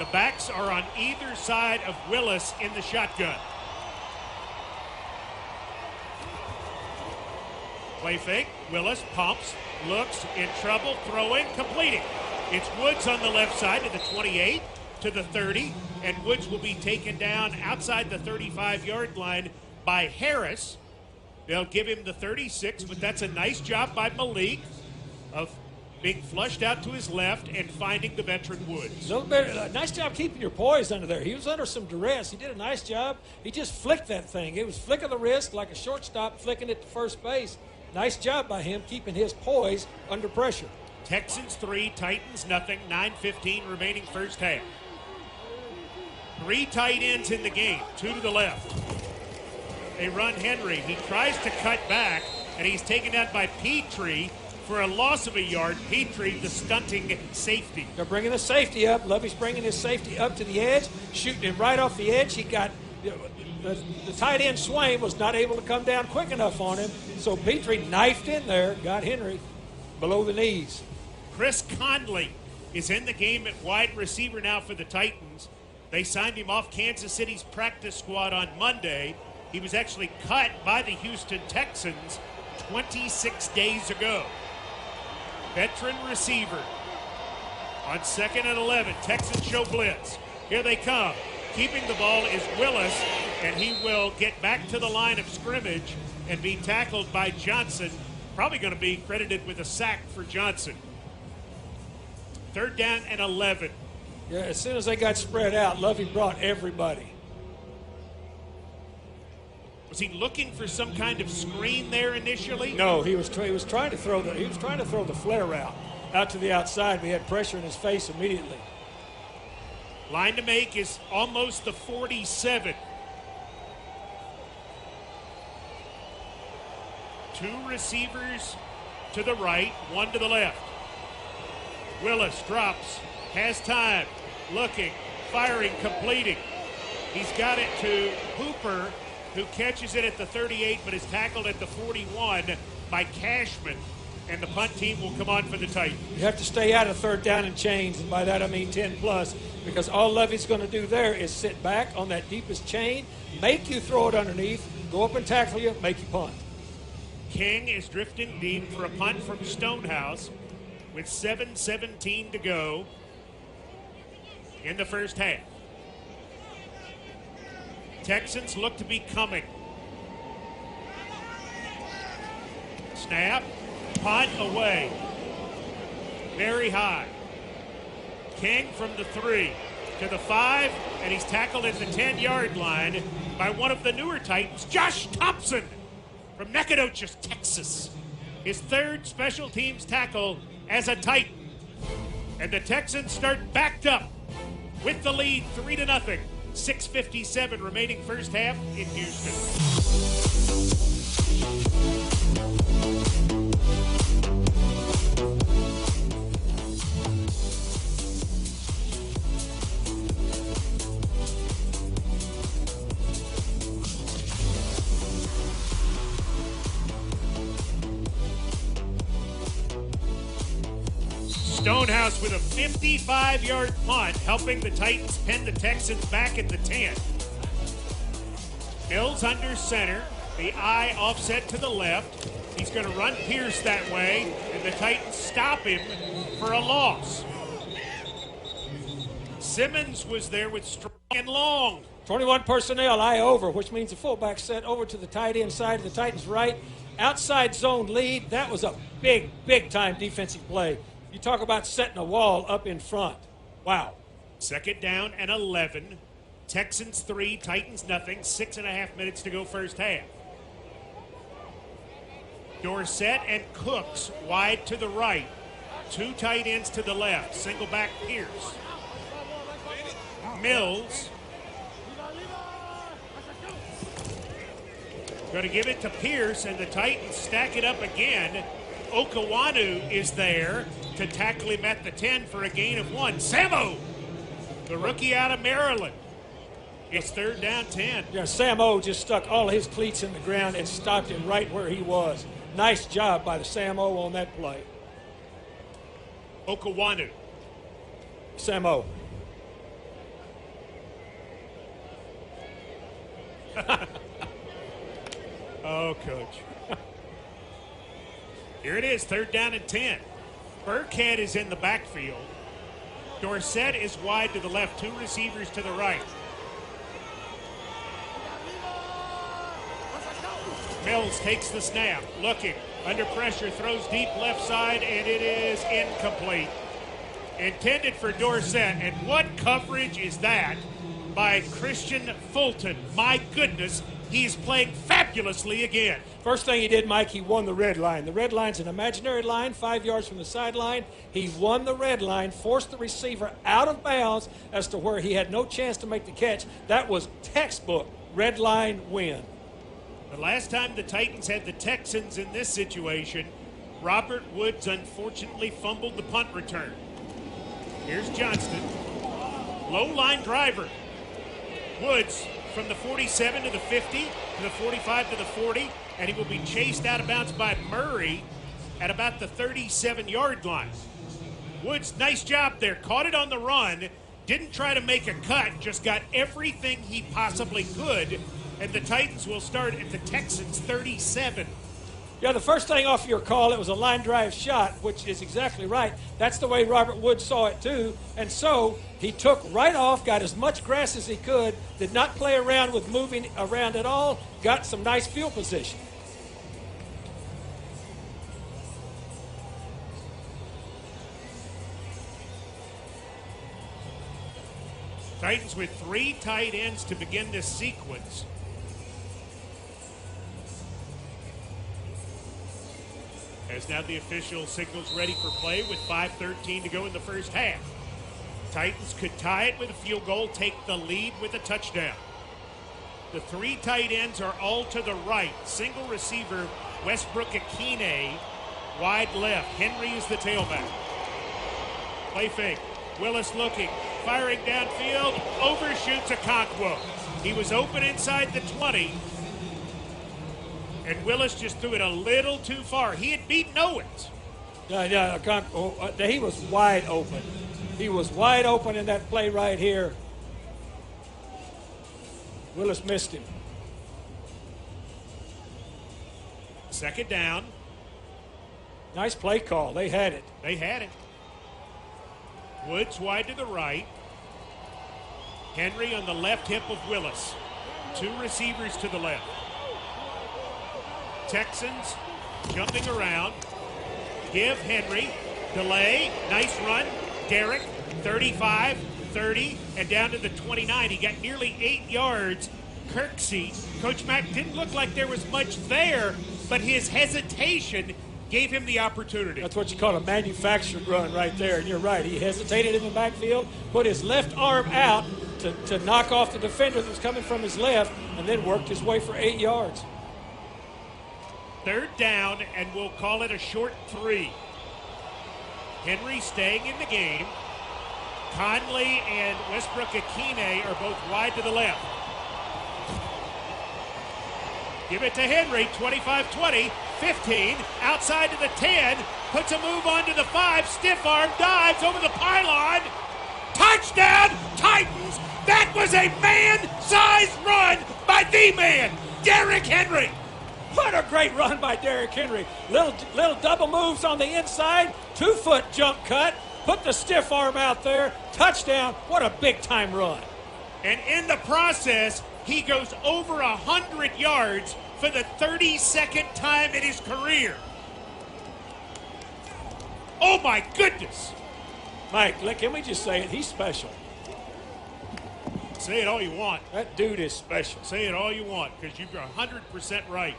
The backs are on either side of Willis in the shotgun. Play fake. Willis pumps, looks, in trouble, throwing, completing. It's Woods on the left side to the 28, to the 30, and Woods will be taken down outside the 35-yard line by Harris. They'll give him the 36, but that's a nice job by Malik of being flushed out to his left and finding the veteran Woods. Nice job keeping your poise under there. He was under some duress. He did a nice job. He just flicked that thing. It was flick of the wrist like a shortstop flicking it to first base. Nice job by him keeping his poise under pressure. Texans 3, Titans nothing, 9:15 remaining first half. 3 tight ends in the game, 2 to the left. They run Henry. He tries to cut back, and he's taken down by Petrie for a loss of a yard. Petrie, the stunting safety. They're bringing the safety up. Lovey's bringing his safety up to the edge, shooting him right off the edge. He got the tight end Swain was not able to come down quick enough on him, so Petrie knifed in there, got Henry below the knees. Chris Conley is in the game at wide receiver now for the Titans. They signed him off Kansas City's practice squad on Monday. He was actually cut by the Houston Texans 26 days ago. Veteran receiver. On 2nd and 11, Texans show blitz. Here they come. Keeping the ball is Willis, and he will get back to the line of scrimmage and be tackled by Johnson. Probably going to be credited with a sack for Johnson. 3rd down and 11. Yeah, as soon as they got spread out, Lovey brought everybody. Was he looking for some kind of screen there initially? No, he was trying to throw the flare route out to the outside. We had pressure in his face immediately. Line to make is almost the 47. 2 receivers to the right, 1 to the left. Willis drops, has time, looking, firing, completing. He's got it to Hooper, who catches it at the 38, but is tackled at the 41 by Cashman. and the punt team will come on for the Titans. You have to stay out of third down and chains, and by that I mean 10 plus, because all Levy's going to do there is sit back on that deepest chain, make you throw it underneath, go up and tackle you, make you punt. King is drifting deep for a punt from Stonehouse with 7:17 to go in the first half. Texans look to be coming. Snap, punt away. Very high. King from the 3 to the 5, and he's tackled at the 10-yard line by one of the newer Titans, Josh Thompson from Nacogdoches, Texas. His third special teams tackle as a Titan. And the Texans start backed up with the lead 3-0. 6:57 remaining first half in Houston. Stonehouse with a 55-yard punt, helping the Titans pin the Texans back at the 10. Mills under center, the eye offset to the left. He's going to run Pierce that way, and the Titans stop him for a loss. Simmons was there with Strong and Long. 21 personnel, eye over, which means the fullback set over to the tight end side of the Titans' right. Outside zone lead, that was a big, big-time defensive play. You talk about setting a wall up in front. Wow. Second down and 11. Texans 3, Titans nothing. 6.5 minutes to go first half. Dorsett and Cooks wide to the right. 2 tight ends to the left. Single back Pierce. Mills. Going to give it to Pierce, and the Titans stack it up again. Okawanu is there to tackle him at the 10 for a gain of 1. Samo, the rookie out of Maryland. It's third down 10. Yeah, Sam O just stuck all his cleats in the ground and stopped him right where he was. Nice job by the Sam O on that play. Okawanu. Sam O. Oh, Coach. Here it is, third down and 10. Burkhead is in the backfield. Dorsett is wide to the left, 2 receivers to the right. Mills takes the snap, looking, under pressure, throws deep left side, and it is incomplete. Intended for Dorsett, and what coverage is that by Christian Fulton? My goodness, he's playing fabulously again. First thing he did, Mike, he won the red line. The red line's an imaginary line, 5 yards from the sideline. He won the red line, forced the receiver out of bounds as to where he had no chance to make the catch. That was textbook red line win. The last time the Titans had the Texans in this situation, Robert Woods unfortunately fumbled the punt return. Here's Johnston. Low line driver. Woods from the 47 to the 50, to the 45 to the 40, and he will be chased out of bounds by Murray at about the 37-yard line. Woods, nice job there. Caught it on the run, didn't try to make a cut, just got everything he possibly could, and the Titans will start at the Texans' 37. Yeah, the first thing off your call, it was a line drive shot, which is exactly right. That's the way Robert Woods saw it too. And so he took right off, got as much grass as he could, did not play around with moving around at all, got some nice field position. Titans with 3 tight ends to begin this sequence. As now the official signals ready for play with 5:13 to go in the first half. Titans could tie it with a field goal, take the lead with a touchdown. The 3 tight ends are all to the right. Single receiver, Westbrook Akine, wide left. Henry is the tailback. Play fake. Willis looking, firing downfield, overshoots Okonkwo. He was open inside the 20. And Willis just threw it a little too far. He had beaten Owens. He was wide open. He was wide open in that play right here. Willis missed him. Second down. Nice play call. They had it. They had it. Woods wide to the right. Henry on the left hip of Willis. Two receivers to the left. Texans jumping around. Give Henry. Delay. Nice run. Derrick. 35, 30, and down to the 29. He got nearly 8 yards. Kirksey. Coach Mack didn't look like there was much there, but his hesitation gave him the opportunity. That's what you call a manufactured run right there, and you're right. He hesitated in the backfield, put his left arm out to knock off the defender that was coming from his left, and then worked his way for 8 yards. Third down, and we'll call it a short 3. Henry staying in the game. Conley and Westbrook-Akine are both wide to the left. Give it to Henry, 25-20, 15, outside to the 10, puts a move onto the 5, stiff arm, dives over the pylon. Touchdown, Titans! That was a man-sized run by the man, Derrick Henry. What a great run by Derrick Henry. Little double moves on the inside, 2-foot jump cut, put the stiff arm out there, touchdown. What a big-time run. And in the process, he goes over 100 yards for the 32nd time in his career. Oh, my goodness. Mike, can we just say it? He's special. Say it all you want. That dude is special. Say it all you want, because you're 100% right.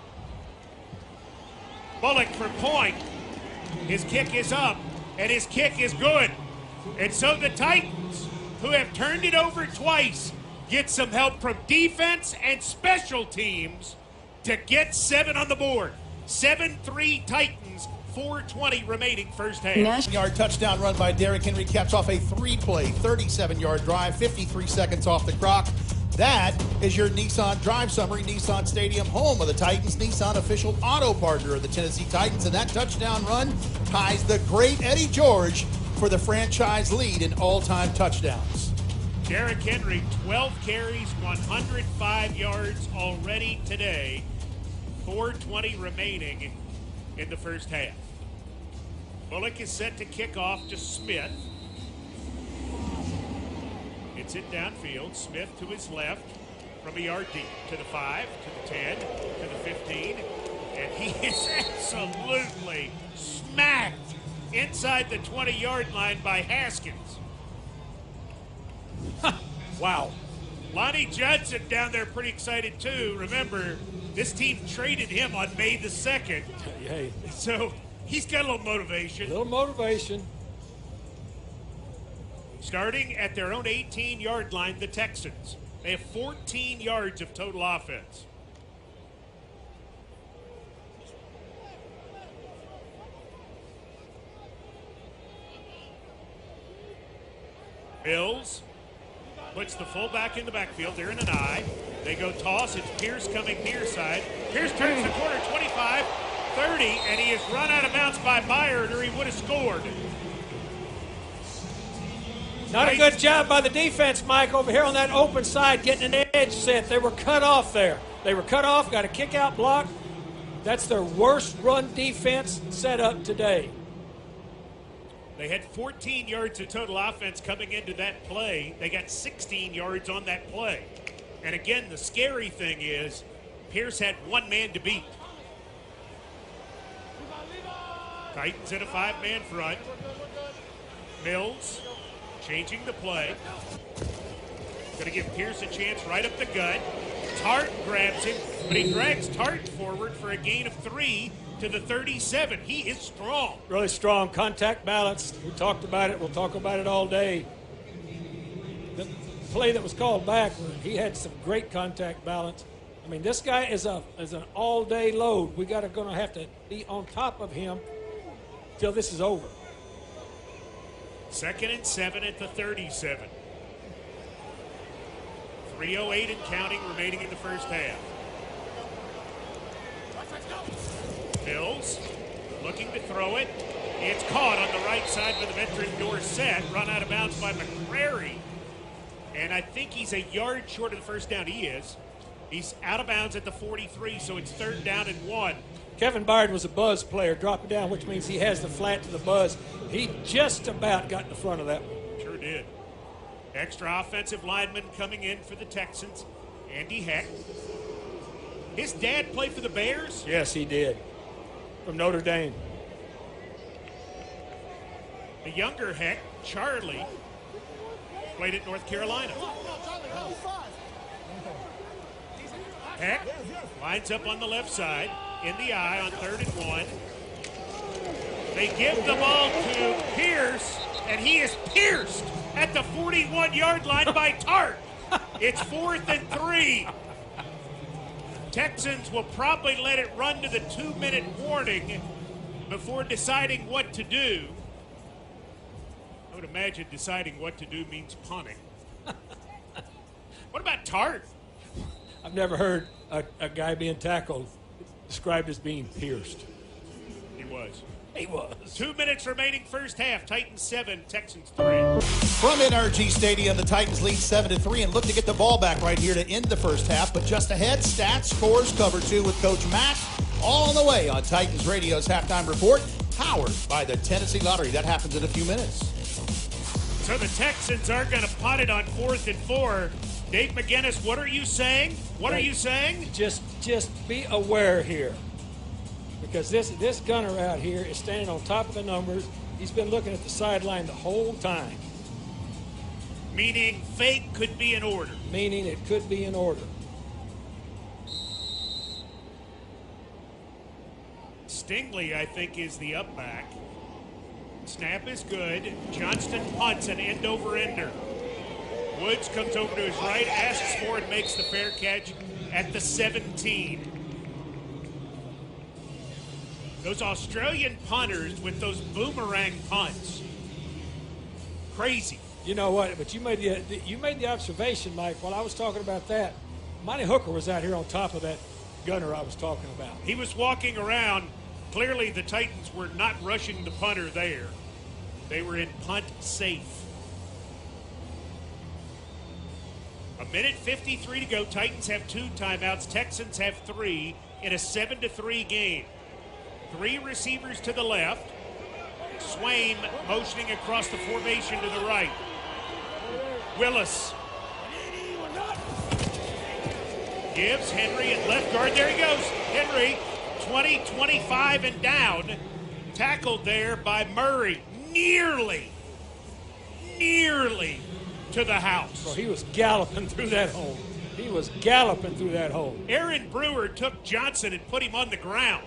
Bullock for point. His kick is up, and his kick is good. And so the Titans, who have turned it over twice, get some help from defense and special teams to get 7 on the board. 7-3 Titans, 4:20 remaining first half. Yard touchdown run by Derrick Henry, caps off a 3-play, 37-yard drive, 53 seconds off the clock. That is your Nissan Drive Summary. Nissan Stadium, home of the Titans. Nissan, official auto partner of the Tennessee Titans. And that touchdown run ties the great Eddie George for the franchise lead in all-time touchdowns. Derrick Henry, 12 carries, 105 yards already today. 4:20 remaining in the first half. Bullock is set to kick off to Smith. It's it downfield. Smith to his left from a yard deep to the 5, to the 10, to the 15. And he is absolutely smacked inside the 20-yard line by Haskins. Wow. Lonnie Judson down there pretty excited too. Remember, this team traded him on May the 2nd. Hey. So he's got a little motivation. Little motivation. Starting at their own 18-yard line, the Texans. They have 14 yards of total offense. Bills puts the fullback in the backfield. They're in an eye. They go toss. It's Pierce coming near side. Pierce turns the corner, 25, 30, and he is run out of bounds by Byard, or he would have scored. Not a good job by the defense, Mike, over here on that open side, getting an edge set. They were cut off there. They were cut off, got a kick-out block. That's their worst run defense set up today. They had 14 yards of total offense coming into that play. They got 16 yards on that play. And again, the scary thing is Pierce had one man to beat. Titans in a 5-man front. Mills changing the play. Going to give Pierce a chance right up the gut. Tart grabs him, but he drags Tart forward for a gain of 3 to the 37. He is strong. Really strong. Contact balance. We talked about it. We'll talk about it all day. The play that was called back, he had some great contact balance. I mean, this guy is an all-day load. We're going to have to be on top of him till this is over. 2nd and 7 at the 37. 3:08 and counting remaining in the first half. Mills looking to throw it. It's caught on the right side by the veteran Dorsett. Run out of bounds by McCrary. And I think he's a yard short of the first down. He is. He's out of bounds at the 43, so it's 3rd down and 1. Kevin Byard was a buzz player, dropping down, which means he has the flat to the buzz. He just about got in the front of that one. Sure did. Extra offensive lineman coming in for the Texans, Andy Heck. His dad played for the Bears? Yes, he did. From Notre Dame. The younger Heck, Charlie, played at North Carolina. Heck lines up on the left side, in the eye on 3rd and 1. They give the ball to Pierce, and he is pierced at the 41-yard line by Tart. It's 4th and 3. Texans will probably let it run to the 2-minute warning before deciding what to do. I would imagine deciding what to do means punting. What about Tart? I've never heard a guy being tackled described as being pierced. He was. He was. 2 minutes remaining first half. Titans 7, Texans 3. From NRG Stadium, the Titans lead 7-3 and look to get the ball back right here to end the first half. But just ahead, stats, scores, cover 2 with Coach Mack. All on the way on Titans Radio's halftime report, powered by the Tennessee Lottery. That happens in a few minutes. So the Texans are going to punt it on 4th and 4. Dave McGinnis, what are you saying? What are you saying? Just be aware here. Because this gunner out here is standing on top of the numbers. He's been looking at the sideline the whole time. Meaning fake could be in order. Meaning it could be in order. Stingley, I think, is the up back. Snap is good. Johnston punts an end-over-ender. Woods comes over to his right, asks for and makes the fair catch at the 17. Those Australian punters with those boomerang punts. Crazy. You know what? But you made the observation, Mike, while I was talking about that. Monty Hooker was out here on top of that gunner I was talking about. He was walking around. Clearly the Titans were not rushing the punter there. They were in punt safe. 1:53 to go. Titans have 2 timeouts. Texans have 3 in a 7-3 game. 3 receivers to the left. Swain motioning across the formation to the right. Willis gives Henry at left guard. There he goes. Henry, 20, 25 and down. Tackled there by Murray. Nearly to the house. Well, he was galloping through that hole. He was galloping through that hole. Aaron Brewer took Johnson and put him on the ground.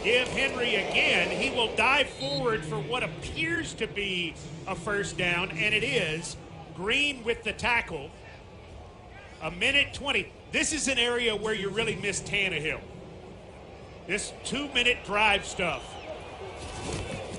Give Henry again. He will dive forward for what appears to be a first down, and it is. Green with the tackle. 1:20. This is an area where you really miss Tannehill. This 2-minute drive stuff.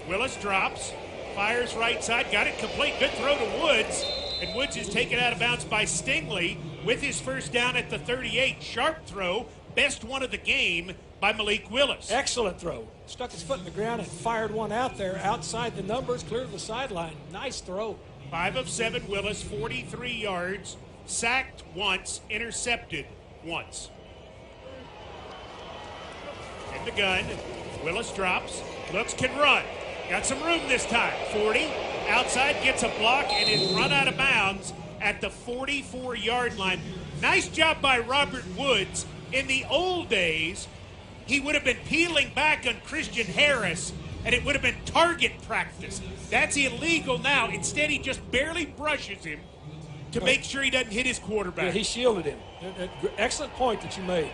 Willis drops, fires right side, got it complete. Good throw to Woods, and Woods is taken out of bounds by Stingley with his first down at the 38. Sharp throw, best one of the game by Malik Willis. Excellent throw. Stuck his foot in the ground and fired one out there outside the numbers, cleared the sideline. Nice throw. 5 of 7 Willis, 43 yards, sacked once, intercepted once. In the gun, Willis drops, looks, can run. Got some room this time. 40, outside, gets a block, and is run out of bounds at the 44-yard line. Nice job by Robert Woods. In the old days, he would have been peeling back on Christian Harris, and it would have been target practice. That's illegal now. Instead, he just barely brushes him to make sure he doesn't hit his quarterback. Yeah, he shielded him. Excellent point that you made.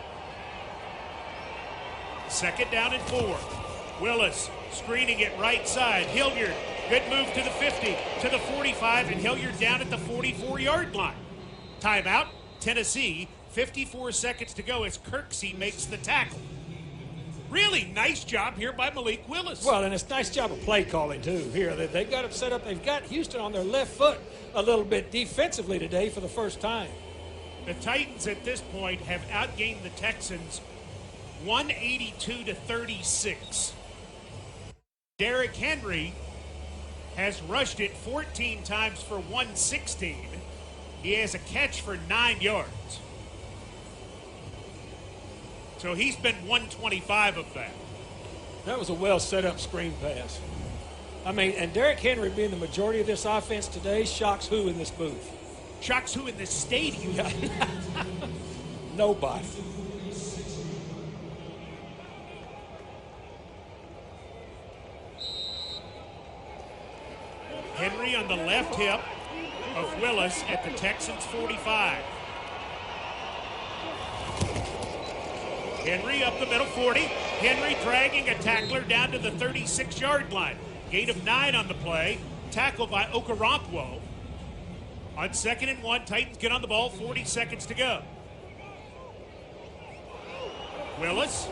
2nd down and 4. Willis screening it right side. Hilliard, good move to the 50, to the 45, and Hilliard down at the 44-yard line. Timeout, Tennessee. 54 seconds to go as Kirksey makes the tackle. Really nice job here by Malik Willis. Well, and it's a nice job of play calling, too, here. They've got it set up. They've got Houston on their left foot a little bit defensively today for the first time. The Titans at this point have outgained the Texans 182-36. Derrick Henry has rushed it 14 times for 116. He has a catch for 9 yards. So he's been 125 of that. That was a well set up screen pass. I mean, and Derrick Henry being the majority of this offense today shocks who in this booth? Shocks who in this stadium? Nobody. Henry on the left hip of Willis at the Texans 45. Henry up the middle 40. Henry dragging a tackler down to the 36-yard line. Gain of 9 on the play. Tackle by Okoronkwo. On 2nd and 1, Titans get on the ball, 40 seconds to go. Willis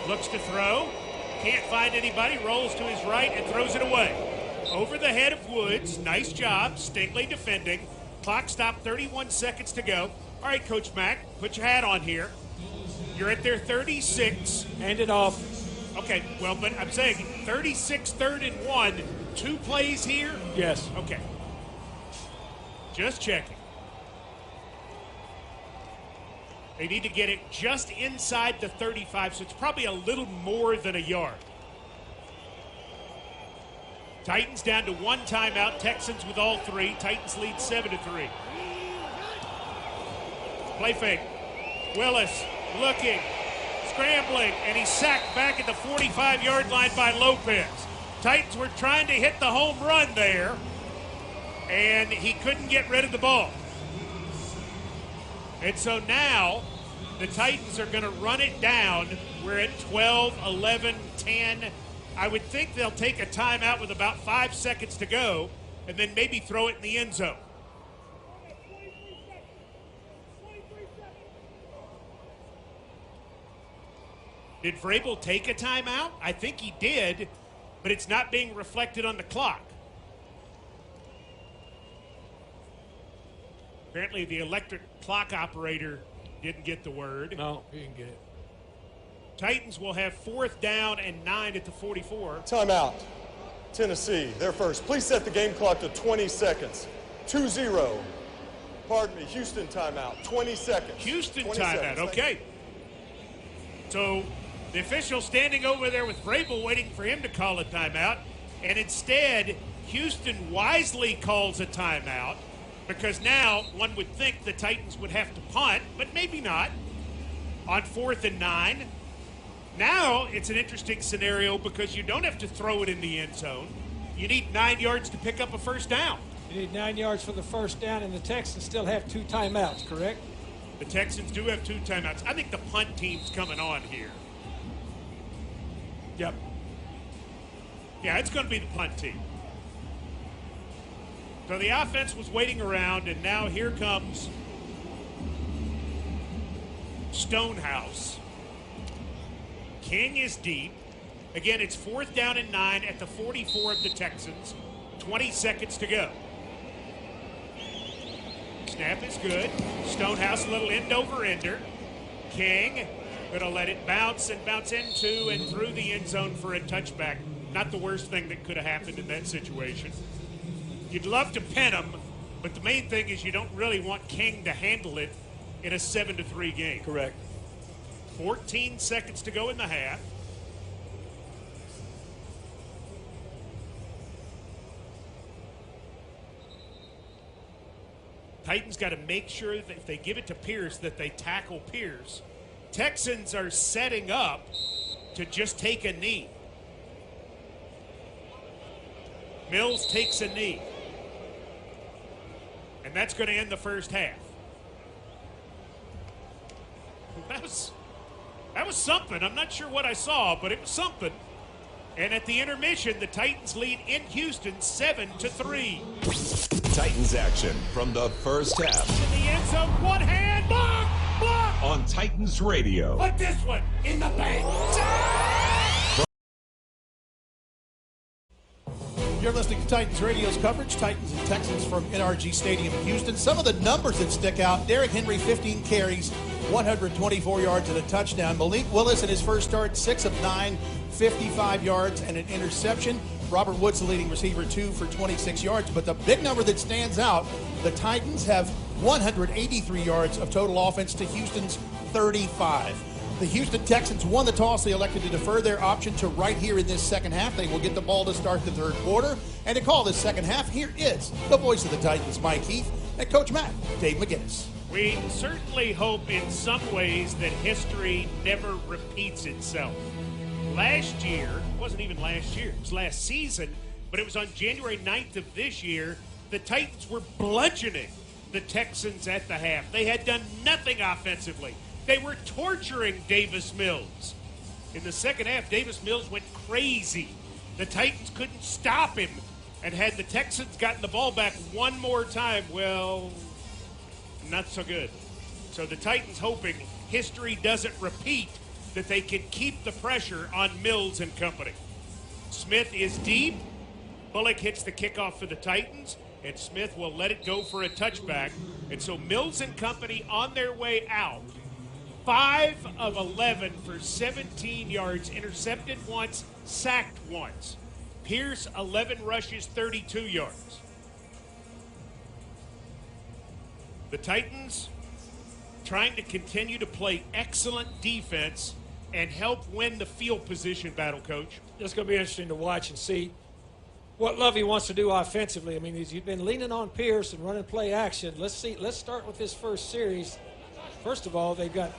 looks to throw. Can't find anybody. Rolls to his right and throws it away. Over the head of Woods. Nice job. Stingley defending. Clock stopped, 31 seconds to go. All right, Coach Mack, put your hat on here. You're at their 36. Hand it off. Okay, well, but I'm saying 36, 3rd and 1. 2 plays here? Yes. Okay. Just checking. They need to get it just inside the 35, so it's probably a little more than a yard. Titans down to 1 timeout. Texans with all 3. Titans lead 7-3. Play fake. Willis looking, scrambling, and he's sacked back at the 45-yard line by Lopez. Titans were trying to hit the home run there, and he couldn't get rid of the ball. And so now the Titans are going to run it down. We're at 12, 11, 10. I would think they'll take a timeout with about 5 seconds to go and then maybe throw it in the end zone. Did Vrabel take a timeout? I think he did, but it's not being reflected on the clock. Apparently the electric clock operator didn't get the word. No, he didn't get it. Titans will have 4th down and 9 at the 44. Timeout. Tennessee, they're first. Please set the game clock to 20 seconds. 2-0. Pardon me, Houston timeout. 20 seconds. Houston 20 timeout, seconds. okay. So the official standing over there with Vrabel waiting for him to call a timeout, and instead Houston wisely calls a timeout because now one would think the Titans would have to punt, but maybe not, on 4th and 9. Now it's an interesting scenario because you don't have to throw it in the end zone. You need 9 yards to pick up a first down. You need 9 yards for the first down, and the Texans still have 2 timeouts, correct? The Texans do have 2 timeouts. I think the punt team's coming on here. Yep. Yeah, it's going to be the punt team. So the offense was waiting around, and now here comes Stonehouse. King is deep. Again, it's 4th down and 9 at the 44 of the Texans. 20 seconds to go. Snap is good. Stonehouse, a little end-over-ender. King going to let it bounce and bounce into and through the end zone for a touchback. Not the worst thing that could have happened in that situation. You'd love to pin him, but the main thing is you don't really want King to handle it in a 7-3 game. Correct. 14 seconds to go in the half. Titans got to make sure that if they give it to Pierce that they tackle Pierce. Texans are setting up to just take a knee. Mills takes a knee. And that's going to end the first half. That was something. I'm not sure what I saw, but it was something. And at the intermission, the Titans lead in Houston 7-3. Titans action from the first half In the end zone, one hand, block! on Titans Radio. Put this one in the bank. You're listening to Titans Radio's coverage, Titans and Texans from NRG Stadium in Houston. Some of the numbers that stick out: Derrick Henry, 15 carries, 124 yards and a touchdown. Malik Willis in his first start, 6 of 9, 55 yards and an interception. Robert Woods, the leading receiver, 2 for 26 yards. But the big number that stands out, the Titans have 183 yards of total offense to Houston's 35. The Houston Texans won the toss. They elected to defer their option to right here in this second half. They will get the ball to start the third quarter. And to call this second half, here is the voice of the Titans, Mike Heath, and Coach Matt, Dave McGinnis. We certainly hope in some ways that history never repeats itself. Last year, it wasn't even last year, it was last season, but it was on January 9th of this year, the Titans were bludgeoning the Texans at the half. They had done nothing offensively. They were torturing Davis Mills. In the second half, Davis Mills went crazy. The Titans couldn't stop him. And had the Texans gotten the ball back one more time, well, not so good. So the Titans hoping history doesn't repeat, that they can keep the pressure on Mills and company. Smith is deep. Bullock hits the kickoff for the Titans, and Smith will let it go for a touchback. And so Mills and company on their way out. 5 of 11 for 17 yards, intercepted once, sacked once. Pierce, 11 rushes, 32 yards. The Titans trying to continue to play excellent defense and help win the field position battle, Coach. It's going to be interesting to watch and see what Lovey wants to do offensively. I mean, he's been leaning on Pierce and running play action. Let's start with this first series. First of all, they've got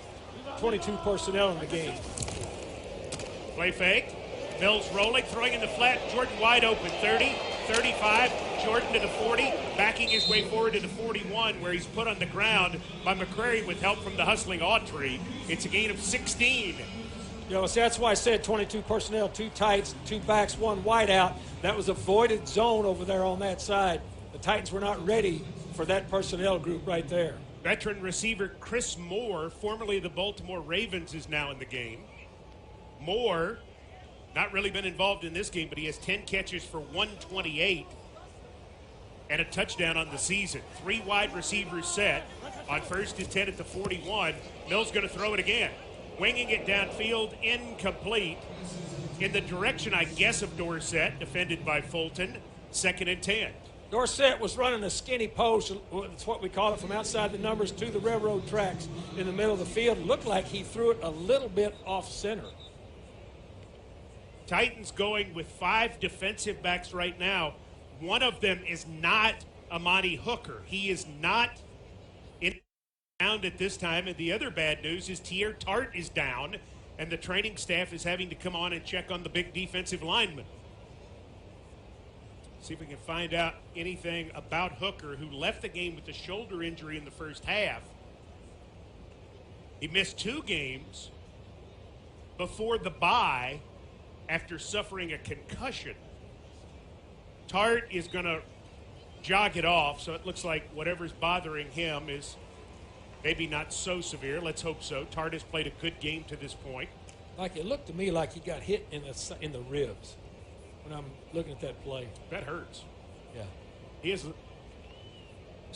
22 personnel in the game. Play fake. Mills rolling, throwing in the flat. Jordan wide open. 30, 35. Jordan to the 40. Backing his way forward to the 41, where he's put on the ground by McCrary with help from the hustling Autry. It's a gain of 16. You know, so that's why I said 22 personnel, 2 tights, 2 backs, 1 wide out. That was a voided zone over there on that side. The Titans were not ready for that personnel group right there. Veteran receiver Chris Moore, formerly of the Baltimore Ravens, is now in the game. Moore, not really been involved in this game, but he has 10 catches for 128 and a touchdown on the season. 3 wide receivers set. On first and 10 at the 41. Mills going to throw it again. Winging it downfield, incomplete. In the direction, I guess, of Dorsett, defended by Fulton. 2nd and 10. Dorsett was running a skinny post, that's what we call it, from outside the numbers to the railroad tracks in the middle of the field. It looked like he threw it a little bit off center. Titans going with 5 defensive backs right now. One of them is not Amani Hooker. He is not in down at this time. And the other bad news is Tier Tart is down, and the training staff is having to come on and check on the big defensive lineman. See if we can find out anything about Hooker, who left the game with a shoulder injury in the first half. He missed 2 games before the bye after suffering a concussion. Tart is going to jog it off, so it looks like whatever's bothering him is maybe not so severe. Let's hope so. Tart has played a good game to this point. Like, it looked to me like he got hit in the ribs when I'm looking at that play. That hurts. Yeah. He's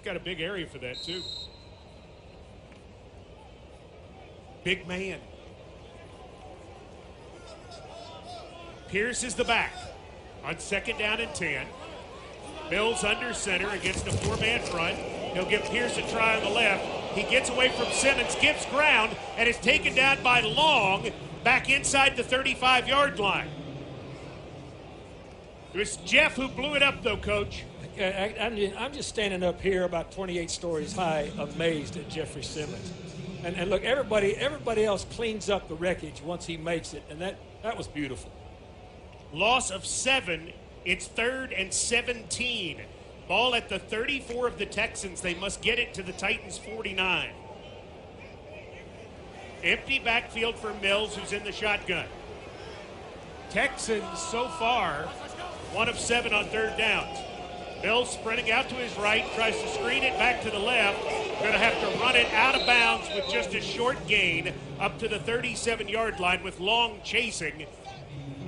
got a big area for that, too. Big man. Pierce is the back on 2nd down and 10. Mills under center against a 4-man front. He'll give Pierce a try on the left. He gets away from Simmons, gives ground, and is taken down by Long back inside the 35-yard line. It was Jeff who blew it up, though, Coach. I'm just standing up here about 28 stories high, amazed at Jeffrey Simmons. And look, everybody else cleans up the wreckage once he makes it, and that was beautiful. Loss of 7. It's 3rd and 17. Ball at the 34 of the Texans. They must get it to the Titans' 49. Empty backfield for Mills, who's in the shotgun. Texans so far 1 of 7 on 3rd downs. Mills sprinting out to his right, tries to screen it back to the left. Going to have to run it out of bounds with just a short gain up to the 37-yard line with Long chasing.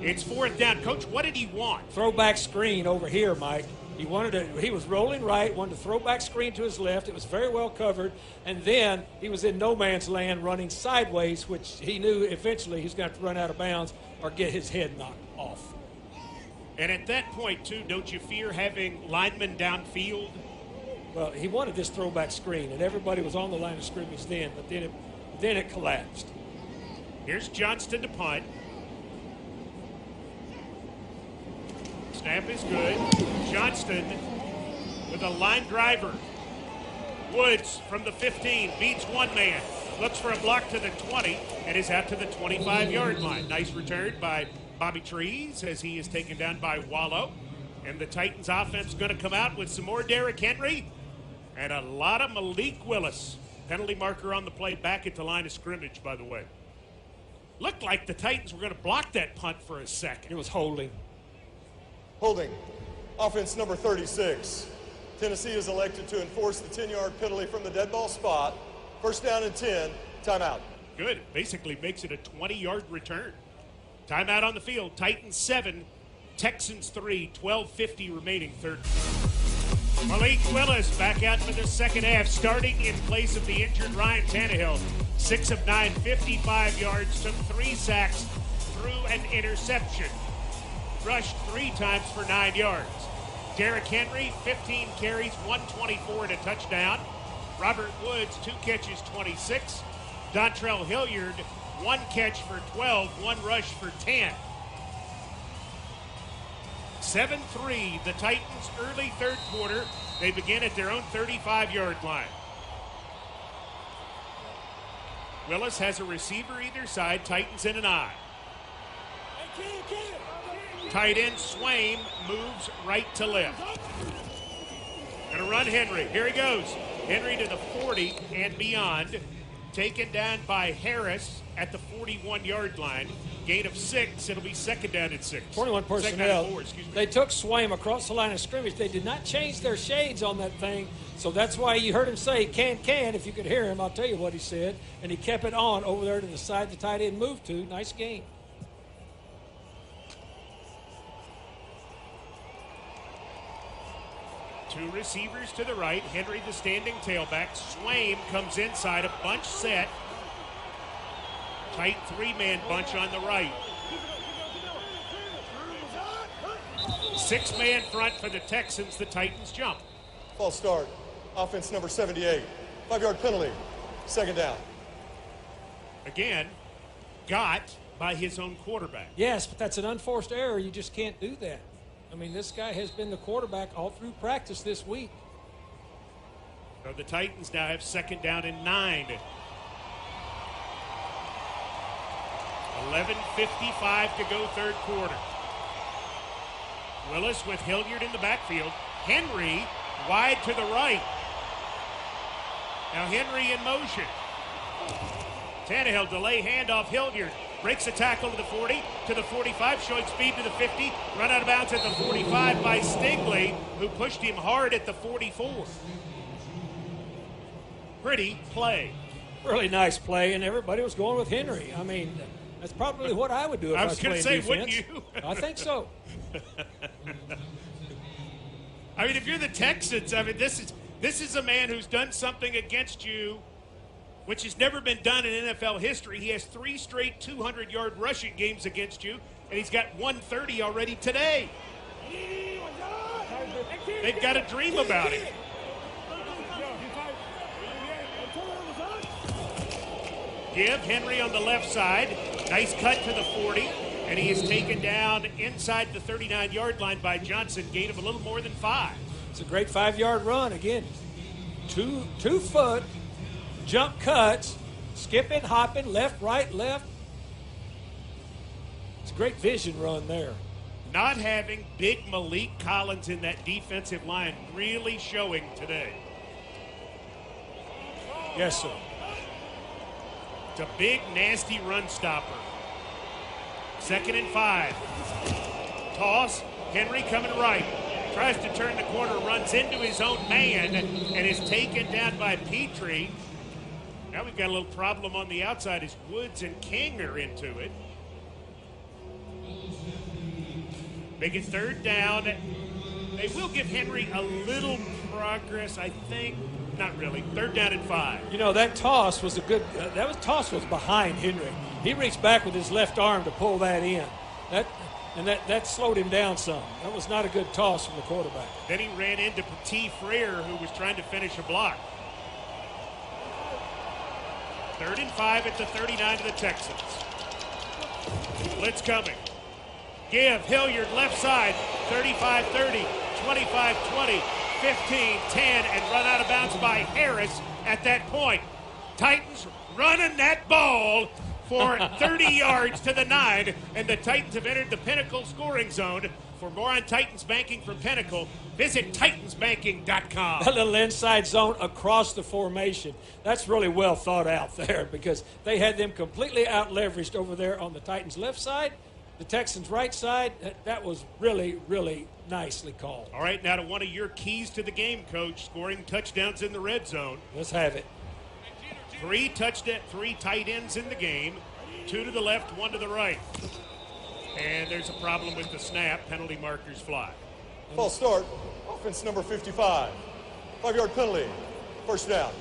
It's 4th down. Coach, what did he want? Throwback screen over here, Mike. He was rolling right, wanted to throw back screen to his left. It was very well covered. And then he was in no man's land running sideways, which he knew eventually he was going to have to run out of bounds or get his head knocked off. And at that point, too, don't you fear having linemen downfield? Well, he wanted this throwback screen, and everybody was on the line of scrimmage then, but then it collapsed. Here's Johnston to punt. Snap is good. Johnston with a line driver. Woods from the 15 beats one man. Looks for a block to the 20 and is out to the 25-yard line. Nice return by Bobby Trees as he is taken down by Wallow. And the Titans offense going to come out with some more Derrick Henry and a lot of Malik Willis. Penalty marker on the play back at the line of scrimmage, by the way. Looked like the Titans were going to block that punt for a second. It was holding. Holding. Offense number 36. Tennessee is elected to enforce the 10-yard penalty from the dead ball spot. First down and 10. Timeout. Good. Basically makes it a 20-yard return. Timeout on the field. Titans 7, Texans 3, 12:50 remaining third. Malik Willis back out for the second half, starting in place of the injured Ryan Tannehill. 6 of 9, 55 yards, took 3 sacks, threw an interception. Rushed 3 times for 9 yards. Derrick Henry, 15 carries, 124 and a touchdown. Robert Woods, 2 catches, 26. Dontrell Hilliard, 1 catch for 12, 1 rush for 10. 7-3, the Titans early third quarter. They begin at their own 35-yard line. Willis has a receiver either side, Titans in an eye. Tight end Swaim moves right to left. Gonna run Henry. Here he goes. Henry to the 40 and beyond. Taken down by Harris at the 41-yard line. Gain of 6. It'll be second down at 6. 21 personnel. Second down at 4, excuse me. They took Swaim across the line of scrimmage. They did not change their shades on that thing, so that's why you heard him say, can. If you could hear him, I'll tell you what he said. And he kept it on over there to the side the tight end moved to. Nice game. Two receivers to the right. Henry, the standing tailback. Swaim comes inside, a bunch set. Tight 3-man bunch on the right. 6-man front for the Texans. The Titans jump. False start. Offense number 78. 5-yard penalty. Second down. Again, got by his own quarterback. Yes, but that's an unforced error. You just can't do that. I mean, this guy has been the quarterback all through practice this week. So the Titans now have second down and 9. 11:55 to go third quarter. Willis with Hilliard in the backfield. Henry wide to the right. Now Henry in motion. Tannehill delay handoff. Hilliard breaks a tackle to the 40, to the 45, showing speed to the 50. Run out of bounds at the 45 by Stingley, who pushed him hard at the 44. Pretty play. Really nice play, and everybody was going with Henry. I mean, that's probably what I would do if I was going to playing say, defense. wouldn't you? I think so. I mean, if you're the Texans, I mean, this is a man who's done something against you which has never been done in NFL history. He has 3 straight 200-yard rushing games against you, and he's got 130 already today. They've got to dream about it. Give Henry on the left side. Nice cut to the 40, and he is taken down inside the 39-yard line by Johnson. Gain of a little more than 5. It's a great 5-yard run. Again, two foot jump cuts, skipping, hopping, left, right, left. It's a great vision run there. Not having big Malik Collins in that defensive line really showing today. Yes, sir. It's a big, nasty run stopper. 2nd and 5. Toss. Henry coming right. Tries to turn the corner, runs into his own man, and is taken down by Petrie. Now we've got a little problem on the outside as Woods and King are into it. Make it 3rd down They will give Henry a little progress, I think. Not really. 3rd down and 5. You know, that toss was a good toss was behind Henry. He reached back with his left arm to pull that in. That slowed him down some. That was not a good toss from the quarterback. Then he ran into Petit Frere, who was trying to finish a block. 3rd and 5 at the 39 of the Texans. Blitz coming. Give Hilliard left side, 35-30, 25-20, 15-10, and run out of bounds by Harris at that point. Titans running that ball for 30 yards to the 9, and the Titans have entered the Pinnacle scoring zone. For more on Titans banking from Pinnacle, visit titansbanking.com. A little inside zone across the formation. That's really well thought out there because they had them completely out-leveraged over there on the Titans' left side, the Texans' right side. That was really, really nicely called. All right, now to one of your keys to the game, Coach, scoring touchdowns in the red zone. Let's have it. 3 tight ends in the game, 2 to the left, 1 to the right. And there's a problem with the snap. Penalty markers fly. False start. Offense number 55. 5-yard penalty. 1st down.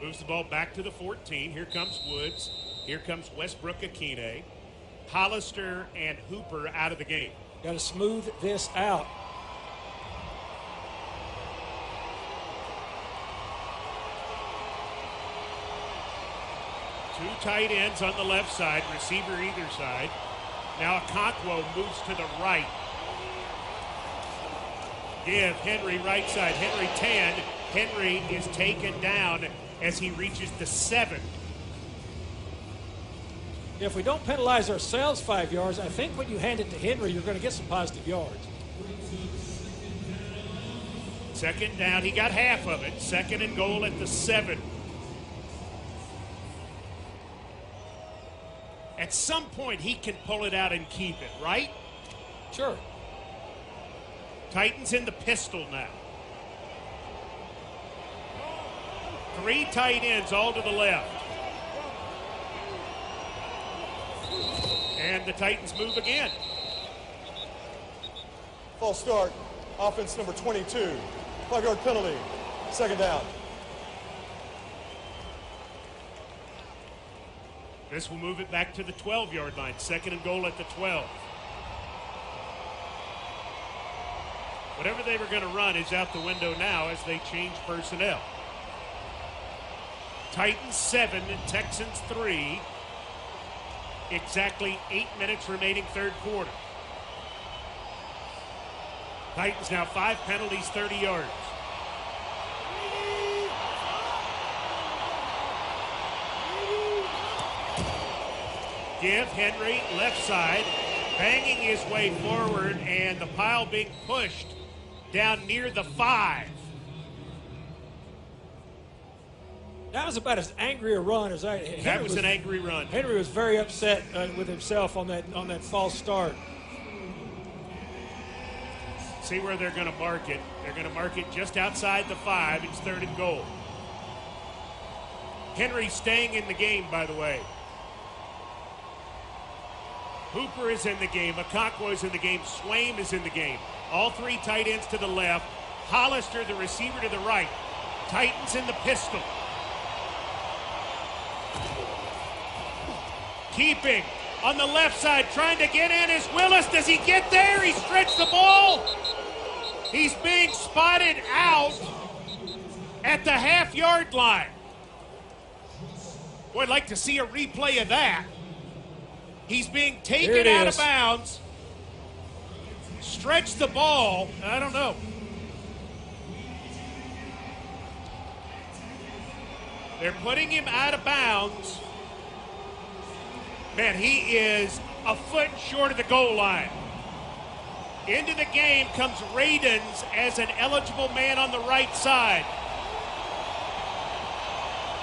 Moves the ball back to the 14. Here comes Woods. Here comes Westbrook-Akine. Hollister and Hooper out of the game. Got to smooth this out. Two tight ends on the left side, receiver either side. Now Okonkwo moves to the right. Give Henry right side. Henry 10. Henry is taken down as he reaches the 7. If we don't penalize ourselves 5 yards, I think when you hand it to Henry, you're going to get some positive yards. 2nd down. He got half of it. 2nd and goal at the 7. At some point, he can pull it out and keep it, right? Sure. Titans in the pistol now. 3 tight ends all to the left. And the Titans move again. False start. Offense number 22. 5-yard penalty. 2nd down. This will move it back to the 12-yard line. 2nd and goal at the 12. Whatever they were going to run is out the window now as they change personnel. Titans 7 and Texans 3. Exactly 8 minutes remaining 3rd quarter. Titans now 5 penalties, 30 yards. Give Henry left side, banging his way forward, and the pile being pushed down near the 5. That was about as angry a run as I. That was an angry run. Henry was very upset with himself on that false start. See where they're going to mark it. They're going to mark it just outside the 5. It's 3rd and goal. Henry staying in the game, by the way. Hooper is in the game. Okonkwo is in the game. Swaim is in the game. All 3 tight ends to the left. Hollister, the receiver, to the right. Titans in the pistol. Keeping on the left side, trying to get in is Willis. Does he get there? He stretched the ball. He's being spotted out at the half-yard line. Boy, I'd like to see a replay of that. He's being taken out of bounds. Stretched the ball. I don't know. They're putting him out of bounds. Man, he is a foot short of the goal line. Into the game comes Radens as an eligible man on the right side.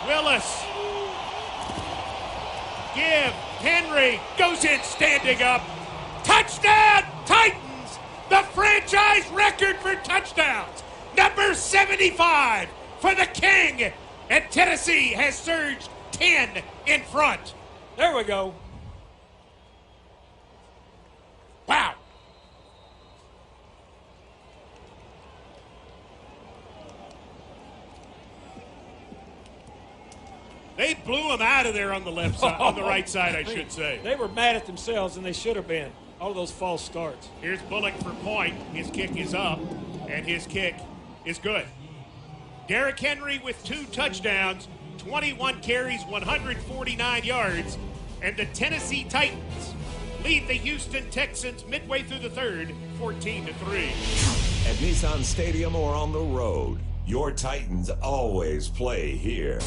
Willis. Give. Henry goes in standing up. Touchdown, Titans! The franchise record for touchdowns. Number 75 for the King. And Tennessee has surged 10 in front. There we go. Wow. They blew him out of there on the left side, on the right side, I should say. They were mad at themselves, and they should have been. All of those false starts. Here's Bullock for point. His kick is up, and his kick is good. Derrick Henry with 2 touchdowns, 21 carries, 149 yards, and the Tennessee Titans lead the Houston Texans midway through the third, 14-3. At Nissan Stadium or on the road, your Titans always play here.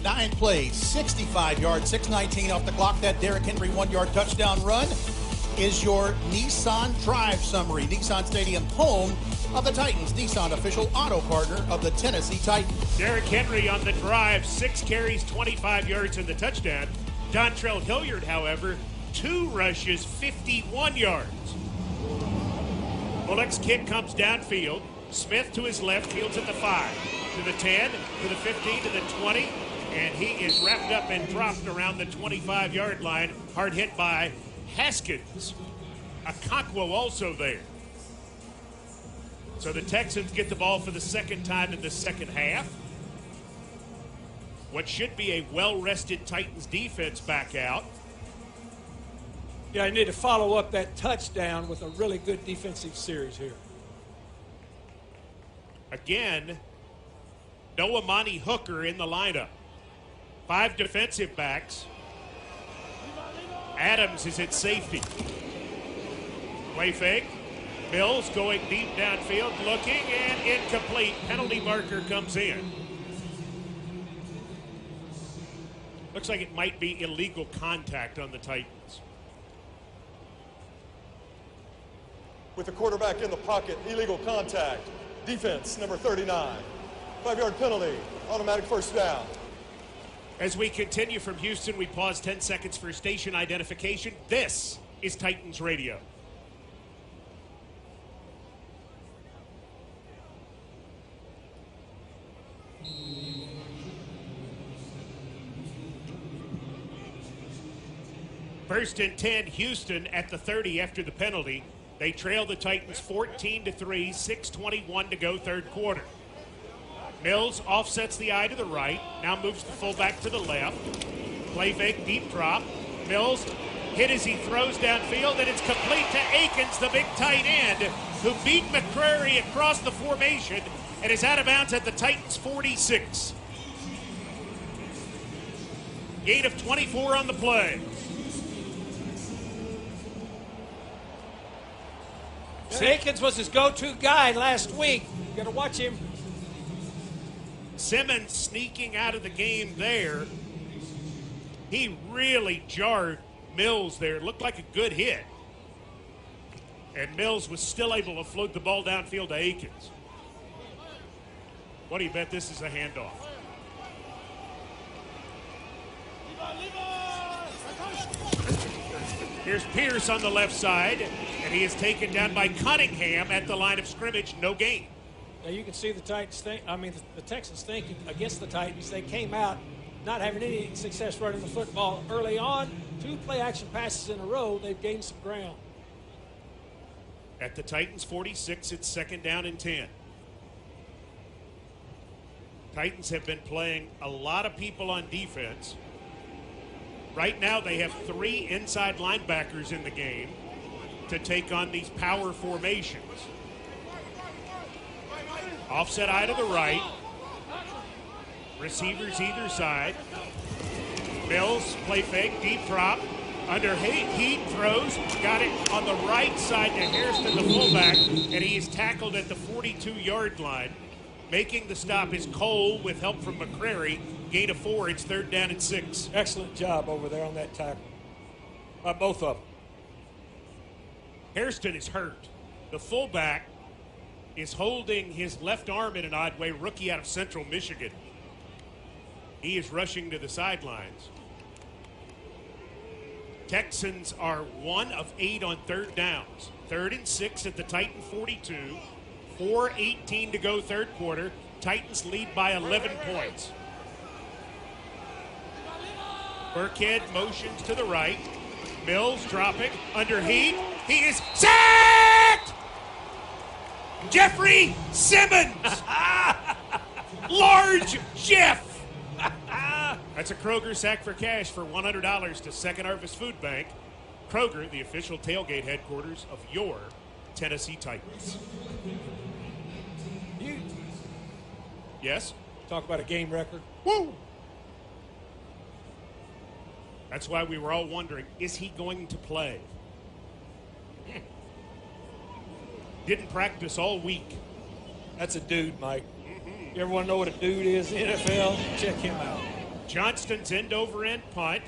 Nine plays, 65 yards, 6:19 off the clock. That Derrick Henry 1-yard touchdown run is your Nissan Drive Summary. Nissan Stadium, home of the Titans. Nissan, official auto partner of the Tennessee Titans. Derrick Henry on the drive, 6 carries, 25 yards in the touchdown. Dontrell Hilliard, however, 2 rushes, 51 yards. Bullock's kick comes downfield. Smith to his left, fields at the 5, to the 10, to the 15, to the 20, and he is wrapped up and dropped around the 25-yard line. Hard hit by Haskins. Okonkwo also there. So the Texans get the ball for the second time in the second half. What should be a well-rested Titans defense back out. Yeah, I need to follow up that touchdown with a really good defensive series here. Again, no Amani Hooker in the lineup. 5 defensive backs. Adams is at safety. Play fake. Mills going deep downfield, looking, and incomplete. Penalty marker comes in. Looks like it might be illegal contact on the Titans. With the quarterback in the pocket, illegal contact. Defense, number 39. 5-yard penalty, automatic first down. As we continue from Houston, we pause 10 seconds for station identification. This is Titans Radio. First and 10, Houston at the 30 after the penalty. They trail the Titans 14-3, 6:21 to go third quarter. Mills offsets the eye to the right, now moves the fullback to the left. Play fake, deep drop. Mills hit as he throws downfield, and it's complete to Akins, the big tight end, who beat McCrary across the formation and is out of bounds at the Titans 46. Gain of 24 on the play. Akins was his go-to guy last week. You got to watch him. Simmons sneaking out of the game there. He really jarred Mills there. It looked like a good hit. And Mills was still able to float the ball downfield to Akins. What do you bet this is a handoff? Here's Pierce on the left side, and he is taken down by Cunningham at the line of scrimmage. No gain. Now you can see the Titans the Texans thinking against the Titans. They came out not having any success running the football early on. 2 play action passes in a row. They've gained some ground. At the Titans 46, it's second down and 10. Titans have been playing a lot of people on defense. Right now they have 3 inside linebackers in the game to take on these power formations. Offset eye to the right. Receivers either side. Mills, play fake, deep drop. Under heat, throws. Got it on the right side to Hairston, the fullback, and he is tackled at the 42-yard line. Making the stop is Cole with help from McCrary. Gain of 4, it's third down and 6. Excellent job over there on that tackle. By both of them. Hairston is hurt. The fullback is holding his left arm in an odd way, rookie out of Central Michigan. He is rushing to the sidelines. Texans are 1 of 8 on third downs. 3rd and 6 at the Titan 42. 4:18 to go third quarter. Titans lead by 11 points. Burkhead motions to the right. Mills dropping under heat. He is sacked! Jeffrey Simmons! Large Jeff! That's a Kroger sack for cash for $100 to Second Harvest Food Bank. Kroger, the official tailgate headquarters of your Tennessee Titans. You Yes? talk about a game record. Woo! That's why we were all wondering, is he going to play? Didn't practice all week. That's a dude, Mike. You ever want to know what a dude is in the NFL? Check him out. Johnston's end-over-end punt,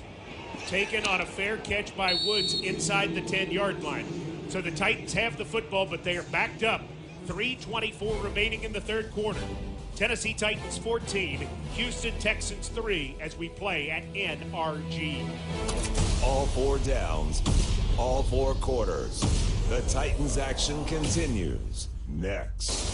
taken on a fair catch by Woods inside the 10-yard line. So the Titans have the football, but they are backed up. 3:24 remaining in the third quarter. Tennessee Titans 14, Houston Texans 3 as we play at NRG. All 4 downs, all 4 quarters. The Titans action continues next.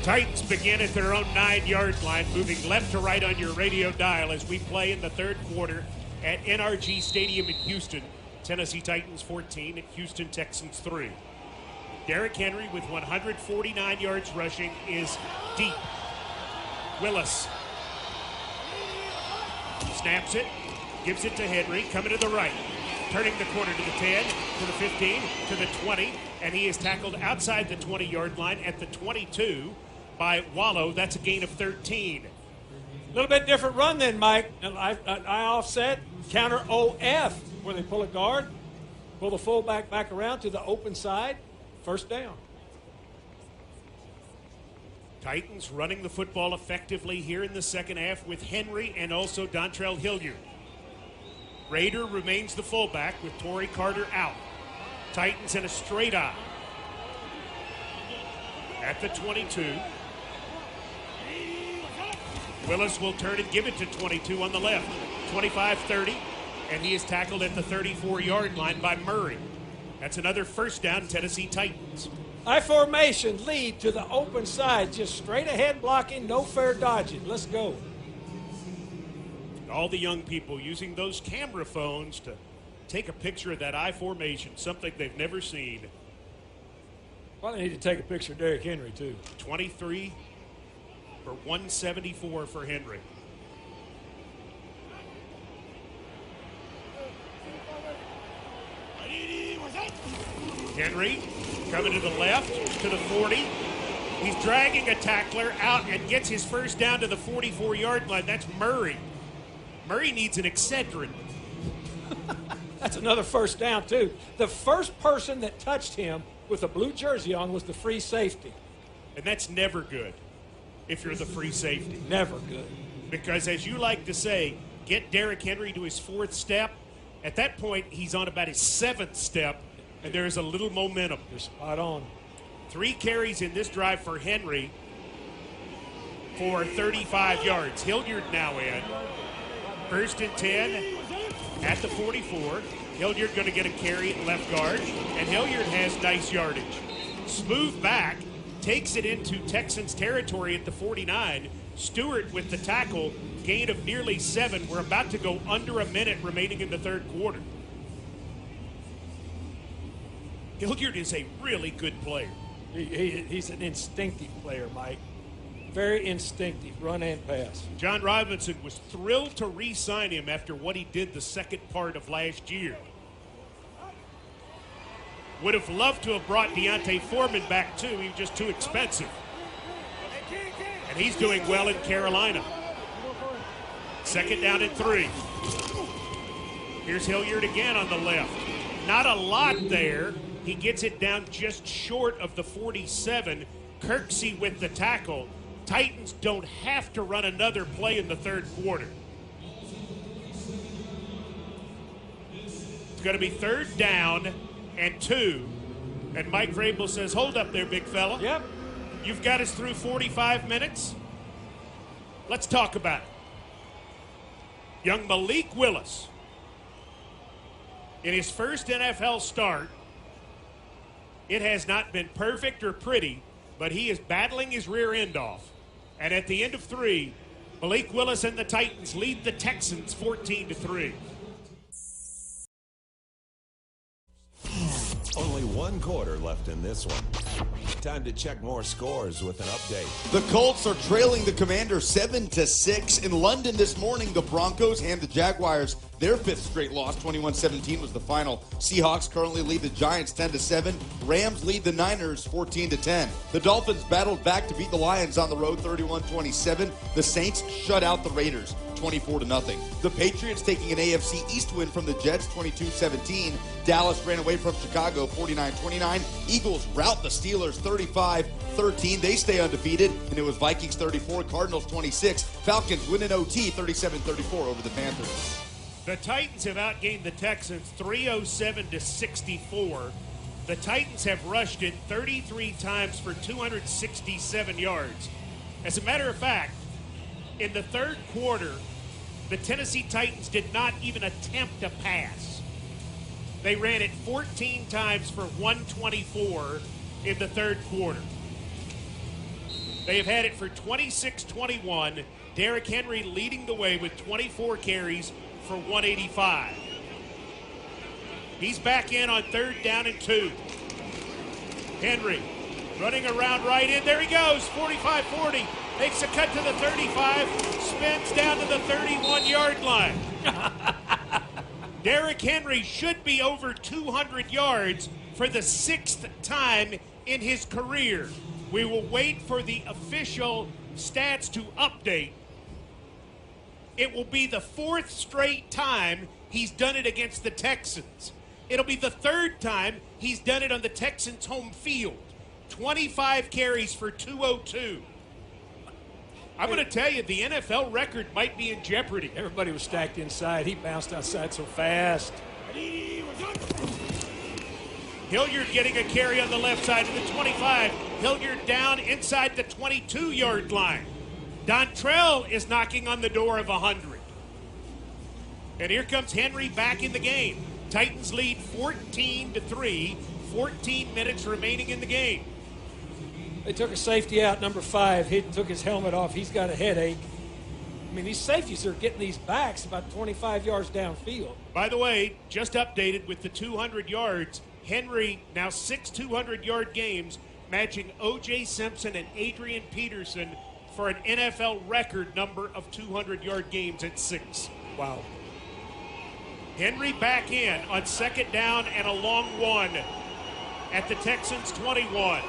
Titans begin at their own 9-yard line, moving left to right on your radio dial as we play in the third quarter at NRG Stadium in Houston. Tennessee Titans 14 and Houston Texans 3. Derrick Henry with 149 yards rushing is deep. Willis snaps it, gives it to Henry, coming to the right. Turning the corner to the 10, to the 15, to the 20, and he is tackled outside the 20-yard line at the 22 by Wallow. That's a gain of 13. A little bit different run then, Mike. I offset, counter OF, where they pull a guard, pull the fullback back around to the open side, first down. Titans running the football effectively here in the second half with Henry and also Dontrell Hilliard. Rader remains the fullback with Torrey Carter out. Titans in a straight eye. At the 22. Willis will turn and give it to 22 on the left. 25-30, and he is tackled at the 34-yard line by Murray. That's another first down, Tennessee Titans. I formation, lead to the open side, just straight ahead blocking, no fair dodging. Let's go. All the young people using those camera phones to take a picture of that I formation, something they've never seen. Well, they need to take a picture of Derrick Henry, too. 23 for 174 for Henry. Henry coming to the left, to the 40. He's dragging a tackler out and gets his first down to the 44-yard line. That's Murray. Murray needs an Excedrin. That's another first down, too. The first person that touched him with a blue jersey on was the free safety. And that's never good if you're the free safety. Never good. Because as you like to say, get Derrick Henry to his 4th step. At that point, he's on about his 7th step, and there's a little momentum. You're spot on. 3 carries in this drive for Henry for 35 yards. Hilliard now in. 1st and 10 at the 44. Hilliard going to get a carry at left guard, and Hilliard has nice yardage. Smooth back, takes it into Texans territory at the 49. Stewart with the tackle, gain of nearly 7. We're about to go under a minute remaining in the third quarter. Hilliard is a really good player. He's an instinctive player, Mike. Very instinctive, run and pass. John Robinson was thrilled to re-sign him after what he did the second part of last year. Would have loved to have brought Deontay Foreman back too. He was just too expensive. And he's doing well in Carolina. 2nd down and 3. Here's Hilliard again on the left. Not a lot there. He gets it down just short of the 47. Kirksey with the tackle. Titans don't have to run another play in the third quarter. going to be 3rd down and 2. And Mike Vrabel says, hold up there, big fella. Yep. You've got us through 45 minutes. Let's talk about it. Young Malik Willis, in his first NFL start, it has not been perfect or pretty, but he is battling his rear end off. And at the end of 3, Malik Willis and the Titans lead the Texans 14-3. Only 1 quarter left in this one. Time to check more scores with an update. The Colts are trailing the Commanders 7-6. In London this morning, the Broncos hand the Jaguars their 5th straight loss. 21-17 was the final. Seahawks currently lead the Giants 10-7. Rams lead the Niners 14-10. The Dolphins battled back to beat the Lions on the road 31-27. The Saints shut out the Raiders 24-0. The Patriots taking an AFC East win from the Jets 22-17. Dallas ran away from Chicago 49-29. Eagles rout the Steelers 35-13. They stay undefeated, and it was Vikings 34, Cardinals 26. Falcons win in OT 37-34 over the Panthers. The Titans have outgained the Texans 307-64. The Titans have rushed it 33 times for 267 yards. As a matter of fact, in the 3rd quarter, the Tennessee Titans did not even attempt a pass. They ran it 14 times for 124 in the 3rd quarter. They have had it for 26-21. Derrick Henry leading the way with 24 carries for 185. He's back in on 3rd down and 2. Henry running around right in. There he goes, 45-40. Makes a cut to the 35, spins down to the 31-yard line. Derrick Henry should be over 200 yards for the 6th time in his career. We will wait for the official stats to update. It will be the 4th straight time he's done it against the Texans. It'll be the 3rd time he's done it on the Texans' home field. 25 carries for 202. I'm going to tell you, the NFL record might be in jeopardy. Everybody was stacked inside. He bounced outside so fast. Hilliard getting a carry on the left side of the 25. Hilliard down inside the 22-yard line. Dontrell is knocking on the door of 100. And here comes Henry back in the game. Titans lead 14-3. 14 minutes remaining in the game. They took a safety out, number 5. He took his helmet off. He's got a headache. I mean, these safeties are getting these backs about 25 yards downfield. By the way, just updated with the 200 yards. Henry, now 6 200-yard games, matching O.J. Simpson and Adrian Peterson for an NFL record number of 200-yard games at 6. Wow. Henry back in on 2nd down and a long one at the Texans' 21.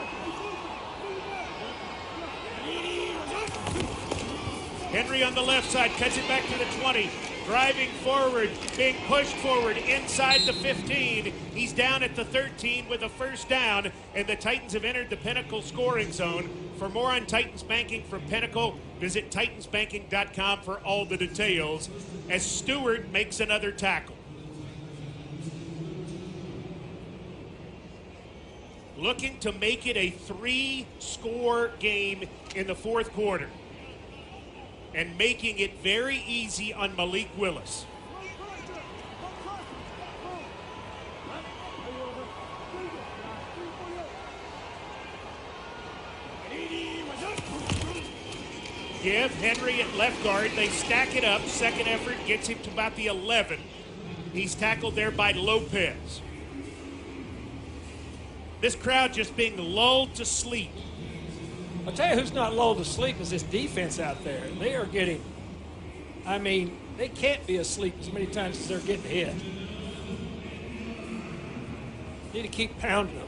Henry on the left side, cuts it back to the 20, driving forward, being pushed forward inside the 15. He's down at the 13 with a 1st down, and the Titans have entered the Pinnacle scoring zone. For more on Titans banking from Pinnacle, visit titansbanking.com for all the details, as Stewart makes another tackle. Looking to make it a 3-score game in the 4th quarter, and making it very easy on Malik Willis. Give Henry at left guard. They stack it up. 2nd effort gets him to about the 11. He's tackled there by Lopez. This crowd just being lulled to sleep. I'll tell you who's not lulled to sleep is this defense out there. They are getting, I mean, they can't be asleep as many times as they're getting hit. Need to keep pounding them.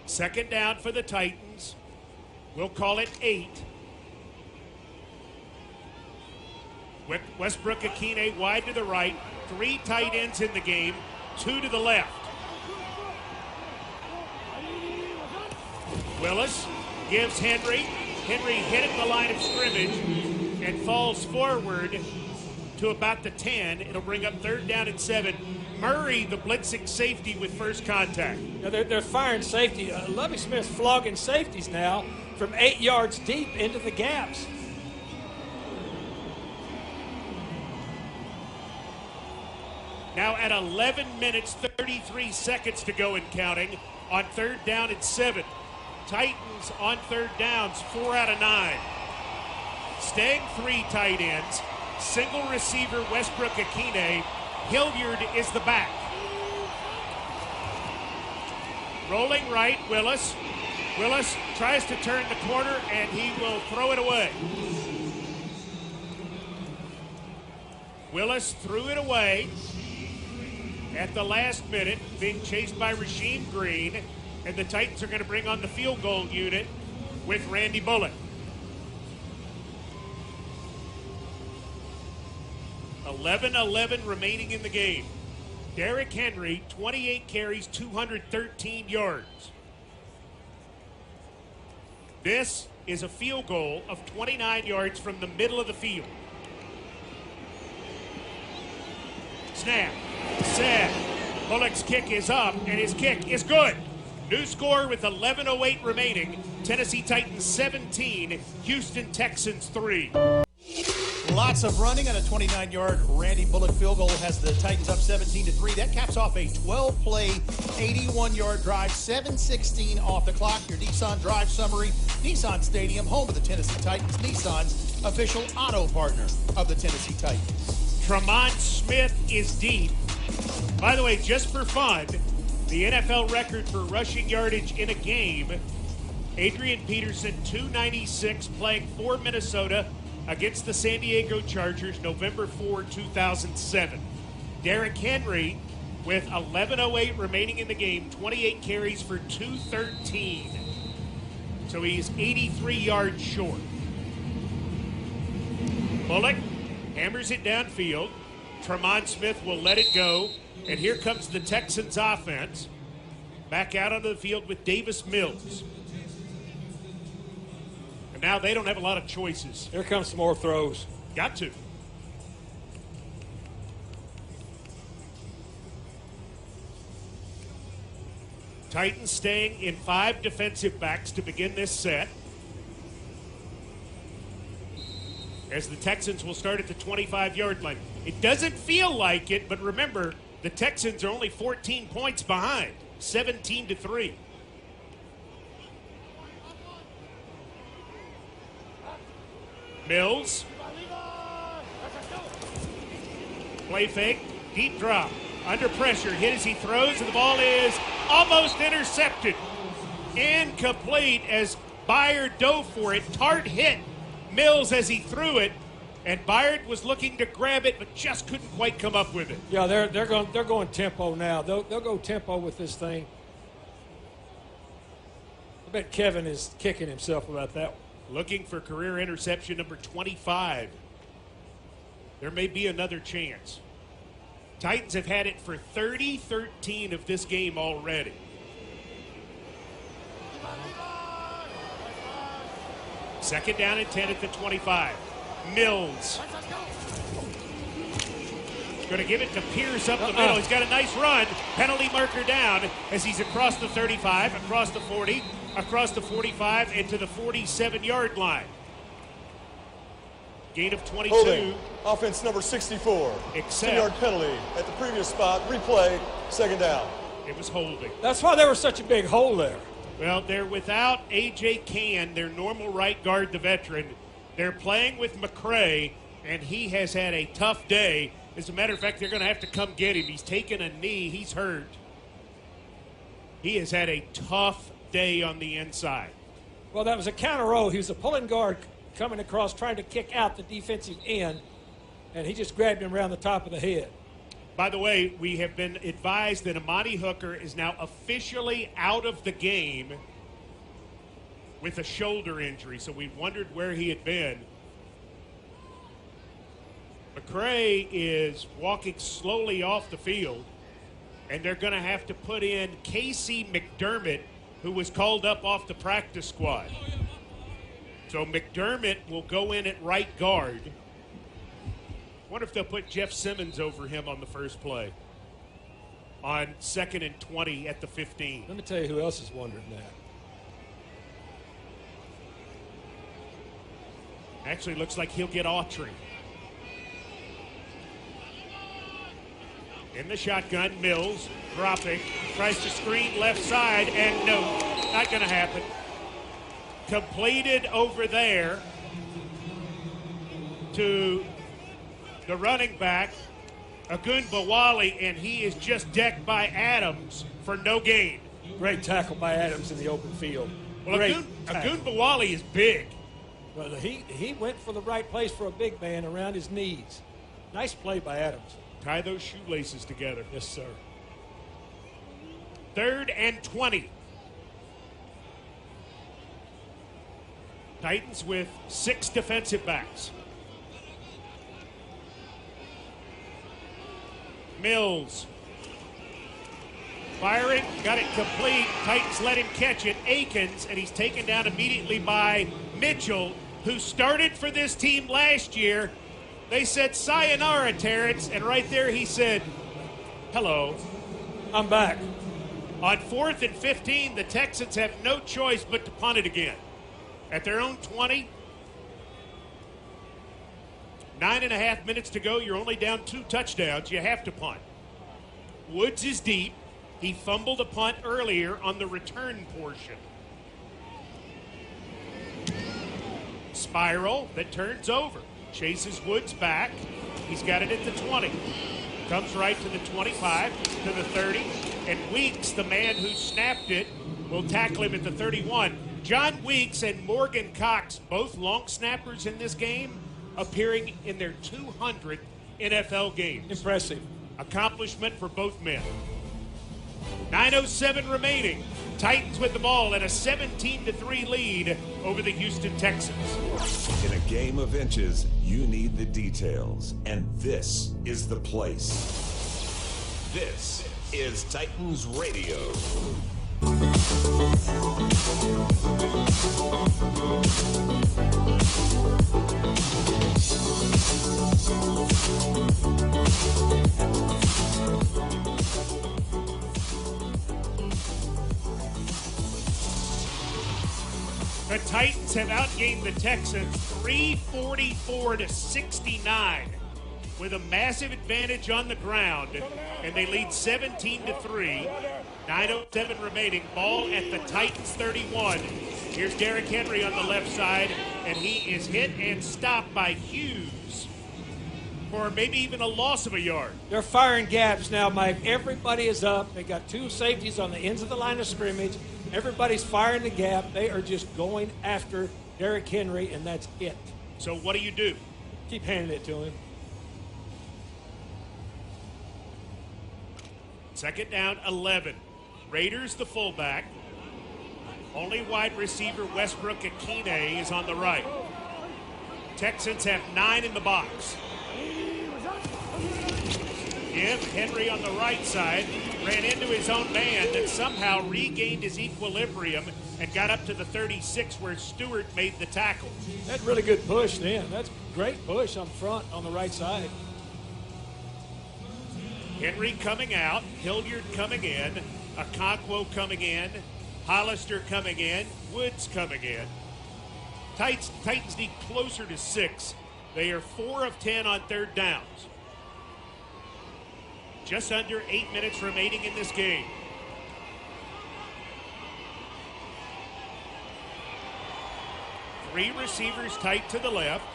2nd down for the Titans. We'll call it 8. Westbrook Akine wide to the right. 3 tight ends in the game. 2 to the left. Willis gives Henry. Henry hit at the line of scrimmage and falls forward to about the 10. It'll bring up 3rd down and 7. Murray, the blitzing safety, with first contact. Now they're firing safety. Lovie Smith's flogging safeties now from 8 yards deep into the gaps. Now at 11 minutes, 33 seconds to go and counting on 3rd down and 7. Titans on 3rd downs, 4 out of 9. Staying 3 tight ends. Single receiver Westbrook Akine. Hilliard is the back. Rolling right, Willis. Willis tries to turn the corner, and he will throw it away. Willis threw it away at the last minute, being chased by Rasheem Green, and the Titans are going to bring on the field goal unit with Randy Bullock. 11-11 remaining in the game. Derrick Henry, 28 carries, 213 yards. This is a field goal of 29 yards from the middle of the field. Snap, set. Bullock's kick is up, and his kick is good. New score with 11:08 remaining. Tennessee Titans 17, Houston Texans 3. Lots of running on a 29-yard Randy Bullock field goal has the Titans up 17-3. That caps off a 12-play, 81-yard drive, 7:16 off the clock. Your Nissan drive summary. Nissan Stadium, home of the Tennessee Titans. Nissan's official auto partner of the Tennessee Titans. Tremont Smith is deep. By the way, just for fun, the NFL record for rushing yardage in a game, Adrian Peterson, 296, playing for Minnesota against the San Diego Chargers, November 4, 2007. Derrick Henry, with 11:08 remaining in the game, 28 carries for 213. So he's 83 yards short. Bullock hammers it downfield. Tremont Smith will let it go. And here comes the Texans offense. Back out onto the field with Davis Mills. And now they don't have a lot of choices. Here comes some more throws. Got to. Titans staying in 5 defensive backs to begin this set. As the Texans will start at the 25-yard line. It doesn't feel like it, but remember, the Texans are only 14 points behind, 17-3. Mills. Play fake, deep drop, under pressure, hit as he throws, and the ball is almost intercepted. Incomplete as Byard dove for it. Tart hit Mills as he threw it, and Byard was looking to grab it, but just couldn't quite come up with it. Yeah, they're going tempo now. They'll go tempo with this thing. I bet Kevin is kicking himself about that one. Looking for career interception number 25. There may be another chance. Titans have had it for 30-13 of this game already. Second down and 10 at the 25. Mills. Going to give it to Pierce up the middle. He's got a nice run. Penalty marker down as he's across the 35, across the 40, across the 45, and to the 47-yard line. Gain of 22. Holding. Offense number 64. Except 10-yard penalty at the previous spot. Replay. Second down. it was holding. That's why there was such a big hole there. Well, they're without A.J. Cann, their normal right guard, the veteran. They're playing with McCray, and he has had a tough day. As a matter of fact, they're going to have to come get him. He's taken a knee. He's hurt. He has had a tough day on the inside. Well, that was a counter roll. He was a pulling guard coming across, trying to kick out the defensive end, and he just grabbed him around the top of the head. By the way, we have been advised that Amani Hooker is now officially out of the game with a shoulder injury, so we wondered where he had been. McCray is walking slowly off the field, and they're going to have to put in Casey McDermott, who was called up off the practice squad. So McDermott will go in at right guard. Wonder if they'll put Jeff Simmons over him on the first play. on 2nd and 20 at the 15. Let me tell you who else is wondering that. Actually, looks like he'll get Autry. In the shotgun, Mills dropping, tries to screen left side, and no, not going to happen. Completed over there to the running back, Ogunbowale, and he is just decked by Adams for no gain. Great tackle by Adams in the open field. Well, Ogunbowale is big. Well, he went for the right place for a big man around his knees. Nice play by Adams. Tie those shoelaces together. Yes, sir. 3rd and 20. Titans with 6 defensive backs. Mills firing, got it complete. Titans let him catch it. Akins, and he's taken down immediately by Mitchell, who started for this team last year. They said, sayonara, Terrence, and right there he said, hello. I'm back. On 4th and 15, the Texans have no choice but to punt it again. At their own 20, 9.5 minutes to go. You're only down 2 touchdowns. You have to punt. Woods is deep. He fumbled a punt earlier on the return portion. Spiral that turns over. Chases Woods back. He's got it at the 20. Comes right to the 25, to the 30. And Weeks, the man who snapped it, will tackle him at the 31. John Weeks and Morgan Cox, both long snappers in this game, appearing in their 200th NFL games. Impressive. Accomplishment for both men. 9:07 remaining. Titans with the ball and a 17-3 lead over the Houston Texans. In a game of inches, you need the details, and this is the place. This is Titans Radio. The Titans have outgained the Texans 344-69 with a massive advantage on the ground, and they lead 17-3. 9:07 remaining. Ball at the Titans 31. Here's Derrick Henry on the left side, and he is hit and stopped by Hughes for maybe even a loss of a yard. They're firing gaps now, Mike. Everybody is up. They got 2 safeties on the ends of the line of scrimmage. Everybody's firing the gap. They are just going after Derrick Henry, and that's it. So what do you do? Keep handing it to him. 2nd down, 11. Raiders, the fullback. Only wide receiver Westbrook Akine is on the right. Texans have 9 in the box. Give Henry on the right side. Ran into his own man that somehow regained his equilibrium and got up to the 36 where Stewart made the tackle. That's really good push then. That's great push on front on the right side. Henry coming out, Hilliard coming in, Okonkwo coming in, Hollister coming in, Woods coming in. Titans need closer to 6. They are 4 of 10 on 3rd downs. Just under 8 minutes remaining in this game. Three receivers tight to the left.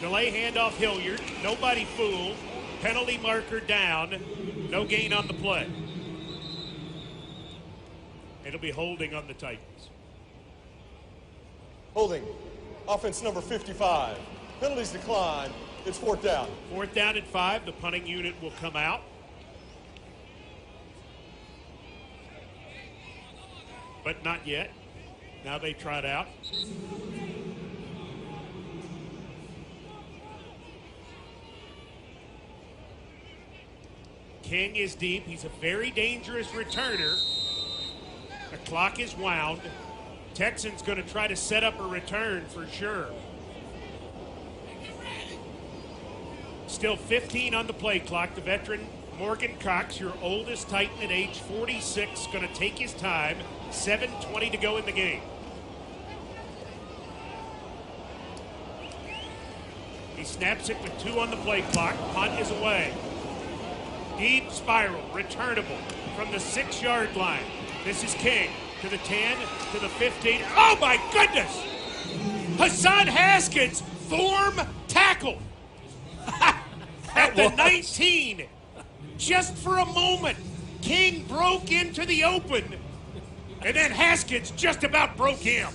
Delay handoff Hilliard. Nobody fooled. Penalty marker down. No gain on the play. It'll be holding on the Titans. Holding. Offense number 55. Penalties decline. It's 4th down. 4th down and 5. The punting unit will come out. But not yet. Now they trot out. King is deep. He's a very dangerous returner. The clock is wound. Texans going to try to set up a return for sure. Still 15 on the play clock. The veteran Morgan Cox, your oldest Titan at age 46, going to take his time. 7:20 to go in the game. He snaps it with 2 on the play clock. Punt is away. Deep spiral, returnable from the 6-yard line. This is King to the 10, to the 15. Oh my goodness! Hassan Haskins, form tackle at the 19. Just for a moment, King broke into the open, and then Haskins just about broke him.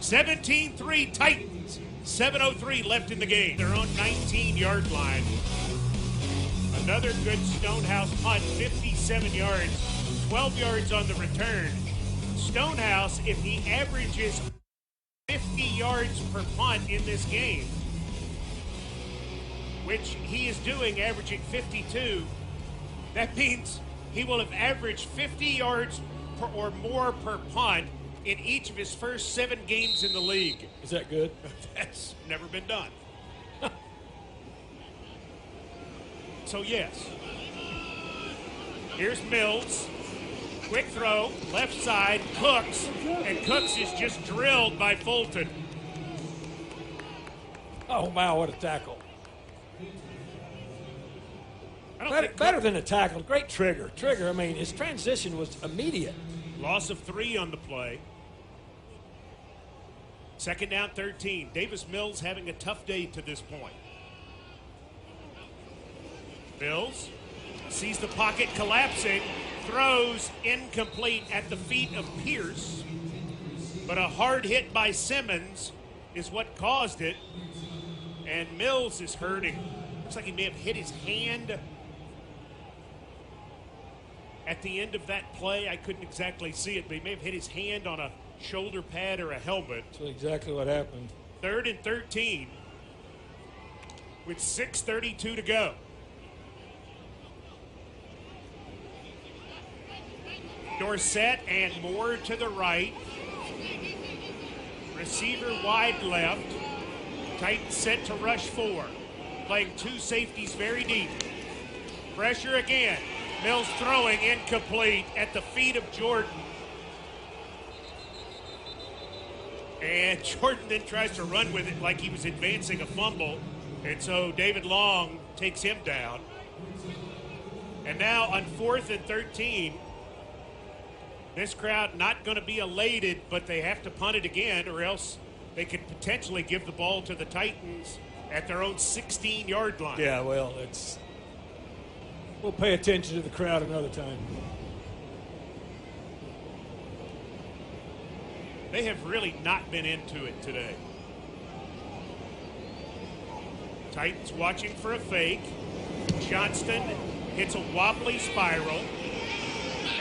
17-3 Titans. 7:03 left in the game. Their own 19-yard line. Another good Stonehouse punt, 57 yards, 12 yards on the return. Stonehouse, if he averages 50 yards per punt in this game, which he is doing, averaging 52, that means he will have averaged 50 yards or more per punt in each of his first 7 games in the league. Is that good? That's never been done. So yes, here's Mills. Quick throw, left side, Cooks, and Cooks is just drilled by Fulton. Oh, wow, what a tackle. Better than a tackle. Great trigger. I mean, his transition was immediate. Loss of 3 on the play. 2nd down, 13. Davis Mills having a tough day to this point. Mills sees the pocket collapsing, throws incomplete at the feet of Pierce, but a hard hit by Simmons is what caused it, and Mills is hurting. Looks like he may have hit his hand at the end of that play. I couldn't exactly see it, but he may have hit his hand on a shoulder pad or a helmet. That's exactly what happened. 3rd and 13 with 6:32 to go. Dorsett and Moore to the right. Receiver wide left. Titans set to rush 4. Playing 2 safeties very deep. Pressure again. Mills throwing incomplete at the feet of Jordan. And Jordan then tries to run with it like he was advancing a fumble. And so David Long takes him down. And now on 4th and 13, this crowd not going to be elated, but they have to punt it again, or else they could potentially give the ball to the Titans at their own 16-yard line. Yeah, well, we'll pay attention to the crowd another time. They have really not been into it today. Titans watching for a fake. Johnston hits a wobbly spiral.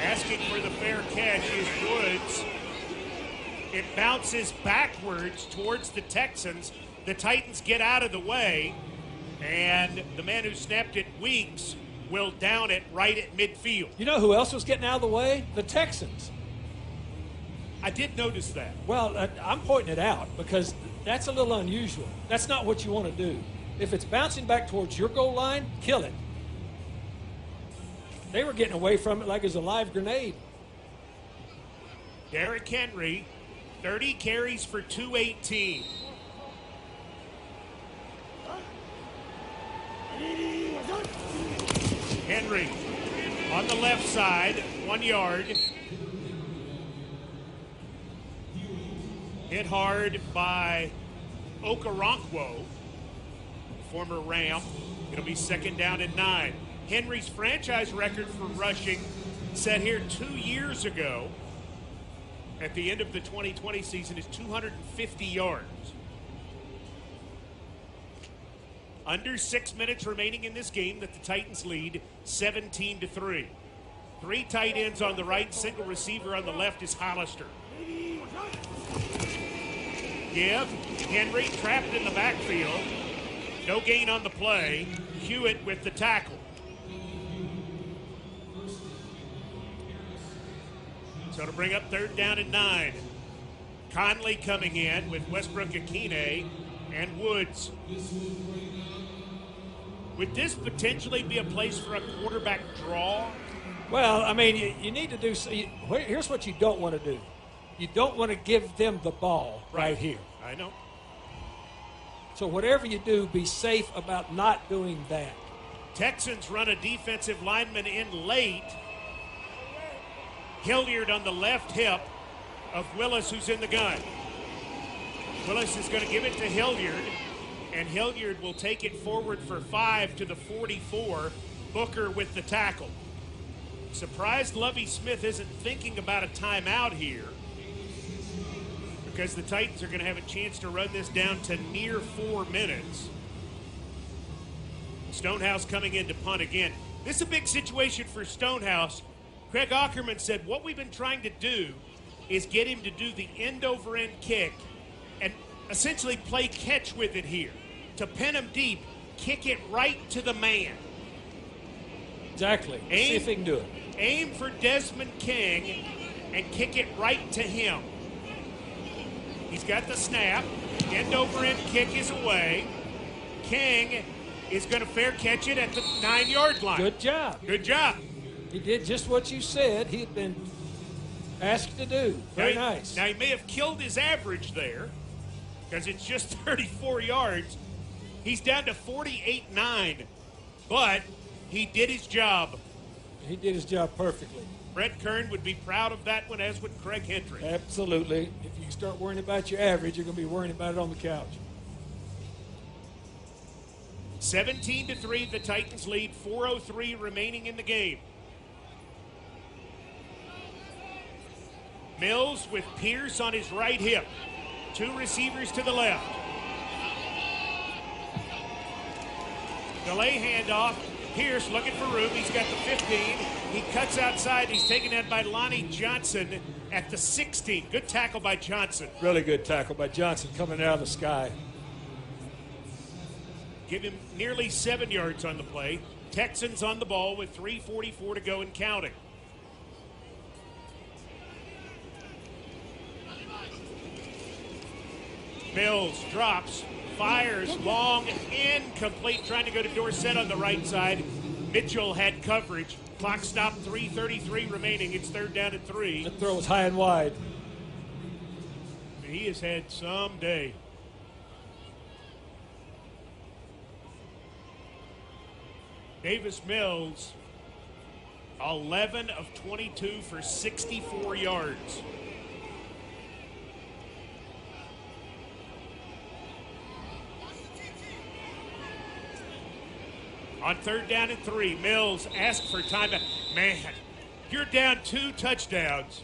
Asking for the fair catch is Woods. It bounces backwards towards the Texans. The Titans get out of the way, and the man who snapped it, Weeks, will down it right at midfield. You know who else was getting out of the way? The Texans. I did notice that. Well, I'm pointing it out because that's a little unusual. That's not what you want to do. If it's bouncing back towards your goal line, kill it. They were getting away from it like it was a live grenade. Derrick Henry, 30 carries for 218. Henry on the left side, 1 yard. Hit hard by Okoronkwo, former Ram. It'll be 2nd down and 9. Henry's franchise record for rushing set here 2 years ago at the end of the 2020 season is 250 yards. Under 6 minutes remaining in this game that the Titans lead 17-3. 3 tight ends on the right, single receiver on the left is Hollister. Give. Henry trapped in the backfield. No gain on the play. Hewitt with the tackle. So to bring up 3rd down and 9. Conley coming in with Westbrook Akine and Woods. Would this potentially be a place for a quarterback draw? Well, I mean, you need to do. Here's what you don't want to do. You don't want to give them the ball right here. I know. So whatever you do, be safe about not doing that. Texans run a defensive lineman in late. Hilliard on the left hip of Willis, who's in the gun. Willis is going to give it to Hilliard, and Hilliard will take it forward for 5 to the 44. Booker with the tackle. Surprised Lovie Smith isn't thinking about a timeout here, because the Titans are going to have a chance to run this down to near 4 minutes. Stonehouse coming in to punt again. This is a big situation for Stonehouse. Craig Aukerman said what we've been trying to do is get him to do the end-over-end kick and essentially play catch with it here. To pin him deep, kick it right to the man. Exactly. See if he can do it. Aim for Desmond King and kick it right to him. He's got the snap. End-over-end kick is away. King is going to fair catch it at the 9-yard line. Good job. Good job. He did just what you said he had been asked to do. Very nice. Now, he may have killed his average there because it's just 34 yards. He's down to 48-9, but he did his job. He did his job perfectly. Brett Kern would be proud of that one, as would Craig Hendrick. Absolutely. If you start worrying about your average, you're going to be worrying about it on the couch. 17-3, the Titans lead. 4:03 remaining in the game. Mills with Pierce on his right hip. 2 receivers to the left. Delay handoff. Pierce looking for room. He's got the 15. He cuts outside. He's taken out by Lonnie Johnson at the 16. Good tackle by Johnson. Really good tackle by Johnson coming out of the sky. Give him nearly 7 yards on the play. Texans on the ball with 3:44 to go and counting. Mills drops, fires, long, incomplete, trying to go to Dorsett on the right side. Mitchell had coverage. Clock stopped, 3:33 remaining. It's 3rd down and 3. That throw was high and wide. He has had some day. Davis Mills, 11 of 22 for 64 yards. On 3rd down and 3, Mills asked for timeout. Man, you're down 2 touchdowns.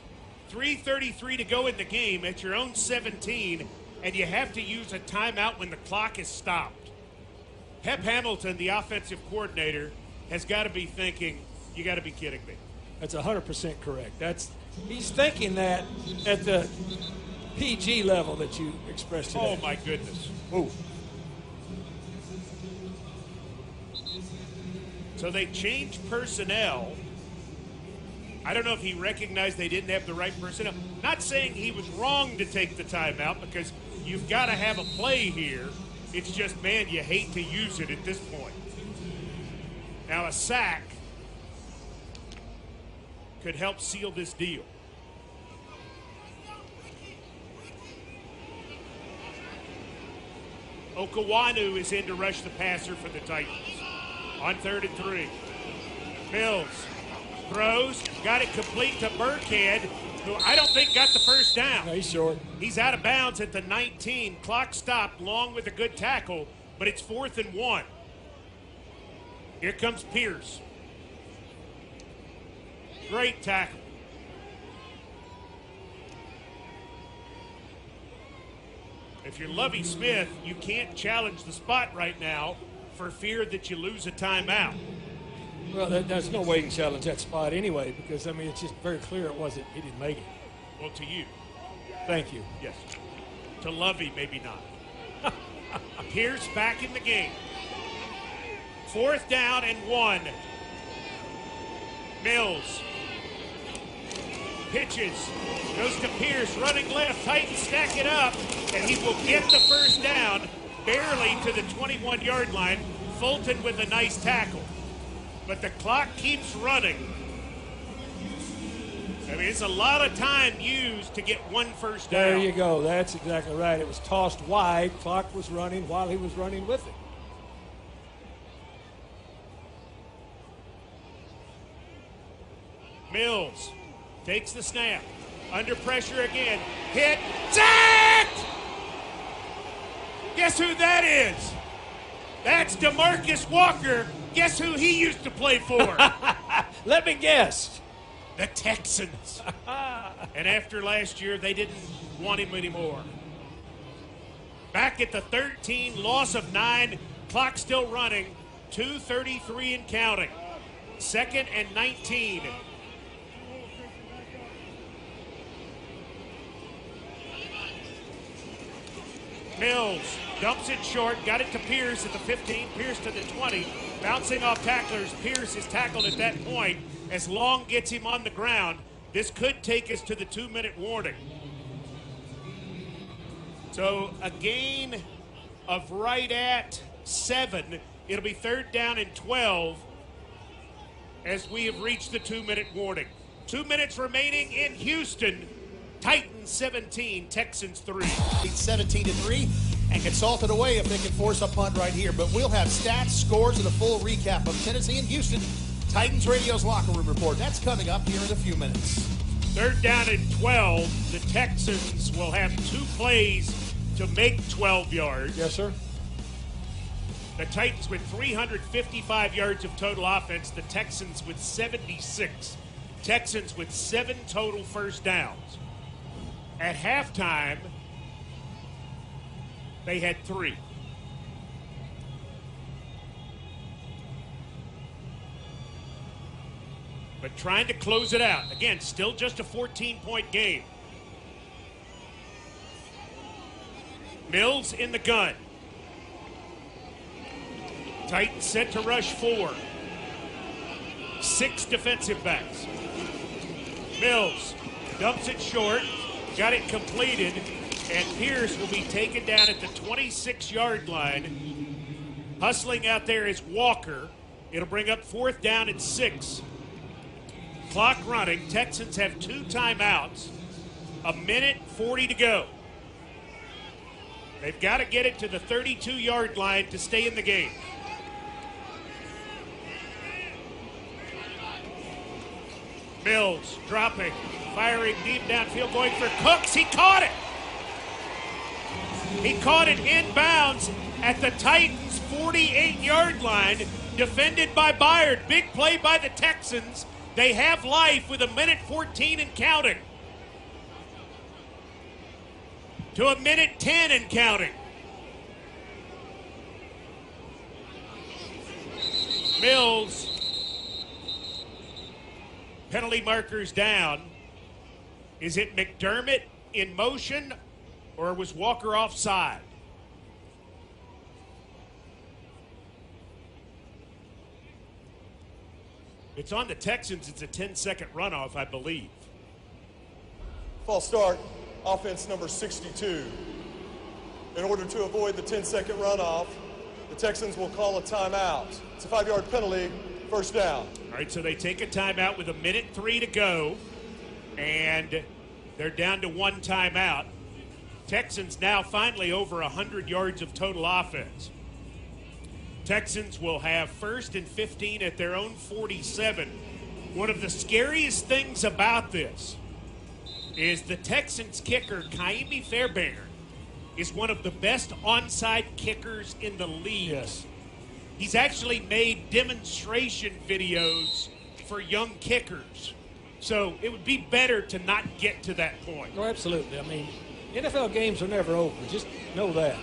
3:33 to go in the game at your own 17, and you have to use a timeout when the clock is stopped. Hep Hamilton, the offensive coordinator, has got to be thinking, you got to be kidding me. That's 100% correct. He's thinking that at the PG level that you expressed today. Oh, my goodness. Ooh. So they changed personnel. I don't know if he recognized they didn't have the right personnel. Not saying he was wrong to take the timeout, because you've got to have a play here. It's just, man, you hate to use it at this point. Now, a sack could help seal this deal. Okawanu is in to rush the passer for the Titans. On 3rd and 3. Mills throws, got it complete to Burkhead, who I don't think got the first down. No, he's short. He's out of bounds at the 19. Clock stopped, Long with a good tackle, but it's 4th and 1. Here comes Pierce. Great tackle. If you're Lovie Smith, you can't challenge the spot right now for fear that you lose a timeout. Well, there's no way you can challenge that spot anyway, because, I mean, it's just very clear he didn't make it. Well, to you. Thank you. Yes. To Lovey, maybe not. Pierce back in the game. 4th down and 1. Mills pitches, goes to Pierce, running left. Titans stack it up, and he will get the first down. barely to the 21-yard line. Fulton with a nice tackle. But the clock keeps running. I mean, it's a lot of time used to get one first down. There you go. That's exactly right. It was tossed wide. Clock was running while he was running with it. Mills takes the snap. Under pressure again. Hit. Sacked! Guess who that is? That's DeMarcus Walker. Guess who he used to play for? Let me guess. The Texans. And after last year, they didn't want him anymore. Back at the 13, loss of 9, clock still running, 2:33 and counting. 2nd and 19. Mills dumps it short, got it to Pierce at the 15, Pierce to the 20. Bouncing off tacklers, Pierce is tackled at that point. As Long gets him on the ground, this could take us to the 2-minute warning. So a gain of right at 7. It'll be 3rd down and 12 as we have reached the 2-minute warning. 2 minutes remaining in Houston. Titans 17, Texans 3. 17-3 and can salt it away if they can force a punt right here. But we'll have stats, scores, and a full recap of Tennessee and Houston. Titans Radio's Locker Room Report. That's coming up here in a few minutes. 3rd down and 12. The Texans will have 2 plays to make 12 yards. Yes, sir. The Titans with 355 yards of total offense. The Texans with 76. Texans with 7 total first downs. At halftime, they had 3. But trying to close it out. Again, still just a 14-point game. Mills in the gun. Titans set to rush 4. 6 defensive backs. Mills dumps it short. Got it completed. And Pierce will be taken down at the 26-yard line. Hustling out there is Walker. It'll bring up 4th down and 6. Clock running. Texans have 2 timeouts. 1:40 to go. They've got to get it to the 32-yard line to stay in the game. Mills dropping, firing deep downfield, going for Cooks. He caught it. He caught it inbounds at the Titans' 48-yard line, defended by Byard. Big play by the Texans. They have life with 1:14 and counting. To 1:10 and counting. Mills. Penalty markers down. Is it McDermott in motion, or was Walker offside? It's on the Texans. It's a 10-second runoff, I believe. False start, offense number 62. In order to avoid the 10-second runoff, the Texans will call a timeout. It's a 5-yard penalty, 1st down. All right, so they take a timeout with 1:03 to go, and they're down to 1 timeout. Texans now finally over 100 yards of total offense. Texans will have 1st and 15 at their own 47. One of the scariest things about this is the Texans kicker, Kaimi Fairbairn, is one of the best onside kickers in the league. Yes. He's actually made demonstration videos for young kickers. So it would be better to not get to that point. No, absolutely. I mean, NFL games are never over. Just know that.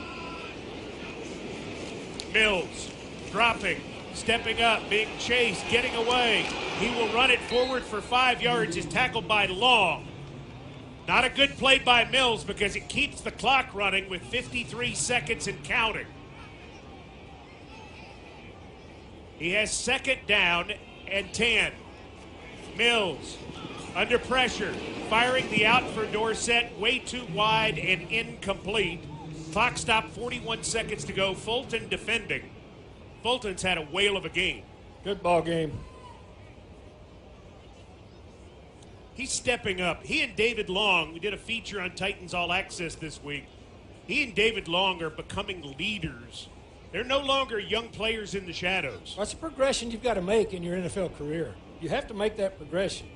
Mills dropping, stepping up, being chased, getting away. He will run it forward for 5 yards. Is tackled by Long. Not a good play by Mills because it keeps the clock running with 53 seconds and counting. He has 2nd down and 10. Mills under pressure, firing the out for Dorsett, way too wide and incomplete. Clock stopped, 41 seconds to go. Fulton defending. Fulton's had a whale of a game. Good ball game. He's stepping up. He and David Long, we did a feature on Titans All Access this week. He and David Long are becoming leaders. They're no longer young players in the shadows. That's a progression you've got to make in your NFL career. You have to make that progression.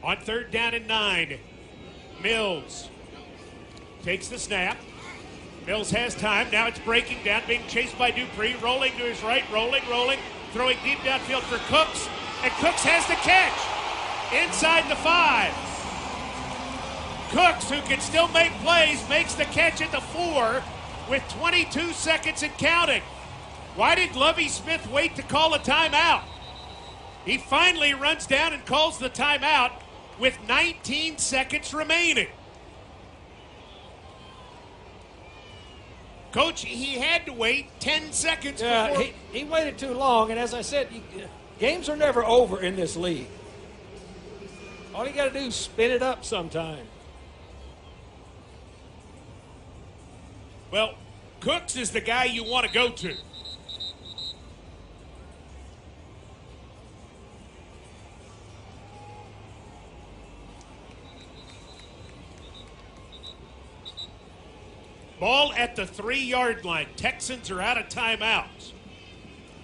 On 3rd down and 9, Mills takes the snap. Mills has time. Now it's breaking down, being chased by Dupree. Rolling to his right, rolling. Throwing deep downfield for Cooks. And Cooks has the catch. Inside the 5. Cooks, who can still make plays, makes the catch at the 4 with 22 seconds and counting. Why did Lovie Smith wait to call a timeout? He finally runs down and calls the timeout with 19 seconds remaining. Coach, he had to wait 10 seconds before. He waited too long, and as I said, games are never over in this league. All you got to do is spin it up sometime. Well, Cooks is the guy you want to go to. Ball at the 3-yard line. Texans are out of timeouts.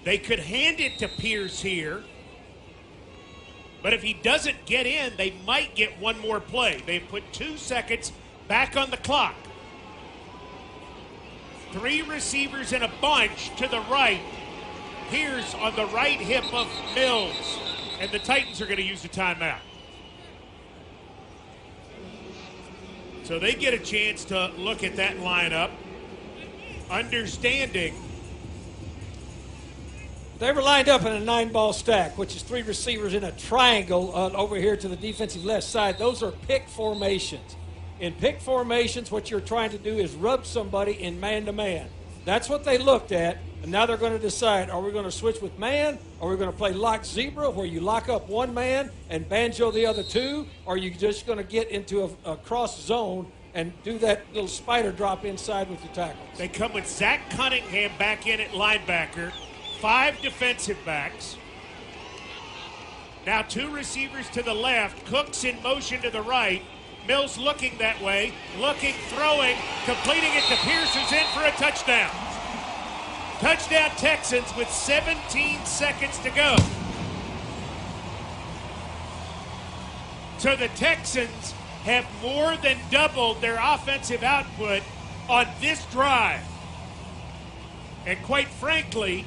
They could hand it to Pierce here. But if he doesn't get in, they might get one more play. They've put 2 seconds back on the clock. 3 receivers in a bunch to the right. Pierce on the right hip of Mills. And the Titans are going to use a timeout. So they get a chance to look at that lineup, understanding. They were lined up in a 9-ball stack, which is 3 receivers in a triangle over here to the defensive left side. Those are pick formations. In pick formations, what you're trying to do is rub somebody in man-to-man. That's what they looked at, and now they're going to decide, are we going to switch with man, or are we going to play lock zebra, where you lock up one man and banjo the other 2, or are you just going to get into a cross zone and do that little spider drop inside with your tackles? They come with Zach Cunningham back in at linebacker, 5 defensive backs. Now 2 receivers to the left, Cooks in motion to the right. Mills looking that way, looking, throwing, completing it to Pierce, who's in for a touchdown. Touchdown Texans with 17 seconds to go. So the Texans have more than doubled their offensive output on this drive. And quite frankly,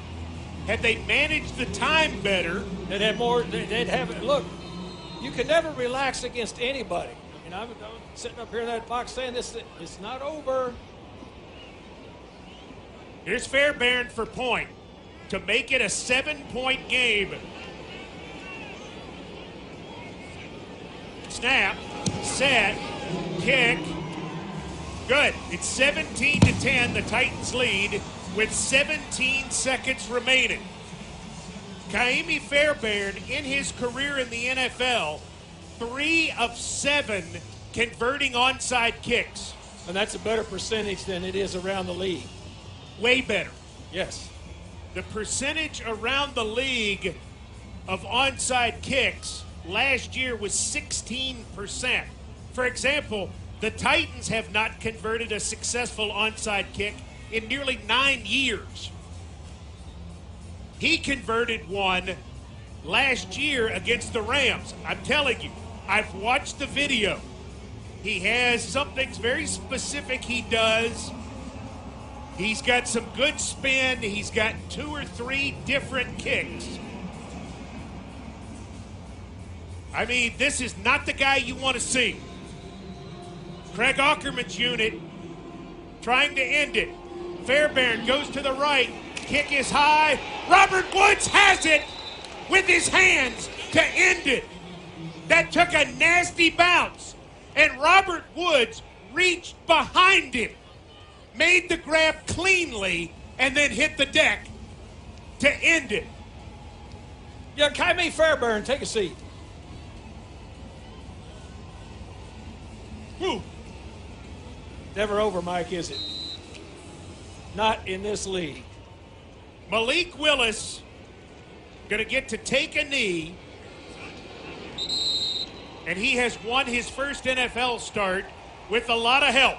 had they managed the time better, they'd have more. They'd have. Look, you can never relax against anybody. I mean, I'm sitting up here in that box saying this is not over. Here's Fairbairn for point to make it a 7-point game. Snap, set, kick. Good. It's 17-10. The Titans lead with 17 seconds remaining. Kaimi Fairbairn, in his career in the NFL, 3 of 7 converting onside kicks. And that's a better percentage than it is around the league. Way better. Yes. The percentage around the league of onside kicks last year was 16%. For example, the Titans have not converted a successful onside kick in nearly 9 years. He converted one last year against the Rams. I'm telling you, I've watched the video. He has something very specific he does. He's got some good spin. He's got 2 or 3 different kicks. I mean, this is not the guy you want to see. Craig Aukerman's unit trying to end it. Fairbairn goes to the right. Kick is high. Robert Woods has it with his hands to end it. That took a nasty bounce. And Robert Woods reached behind him, made the grab cleanly, and then hit the deck to end it. Yeah, Kaimi Fairbairn, take a seat. Whew. Never over, Mike, is it? not in this league. Malik Willis going to get to take a knee, and he has won his first NFL start with a lot of help.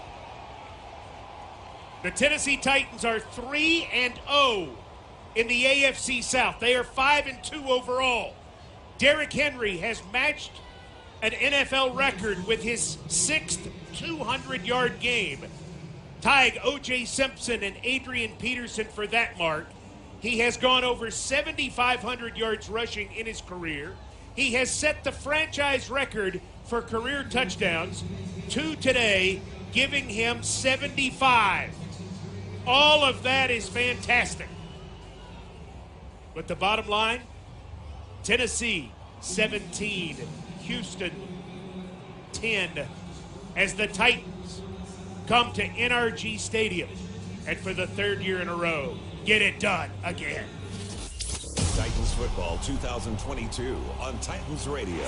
The Tennessee Titans are 3-0 in the AFC South. They are 5-2 overall. Derrick Henry has matched an NFL record with his 6th 200-yard game, tying O.J. Simpson and Adrian Peterson for that mark. He has gone over 7,500 yards rushing in his career. He has set the franchise record for career touchdowns, 2 today, giving him 75. All of that is fantastic. But the bottom line, Tennessee 17, Houston 10, as the Titans come to NRG Stadium and for the 3rd year in a row, get it done again. Titans football 2022 on Titans Radio.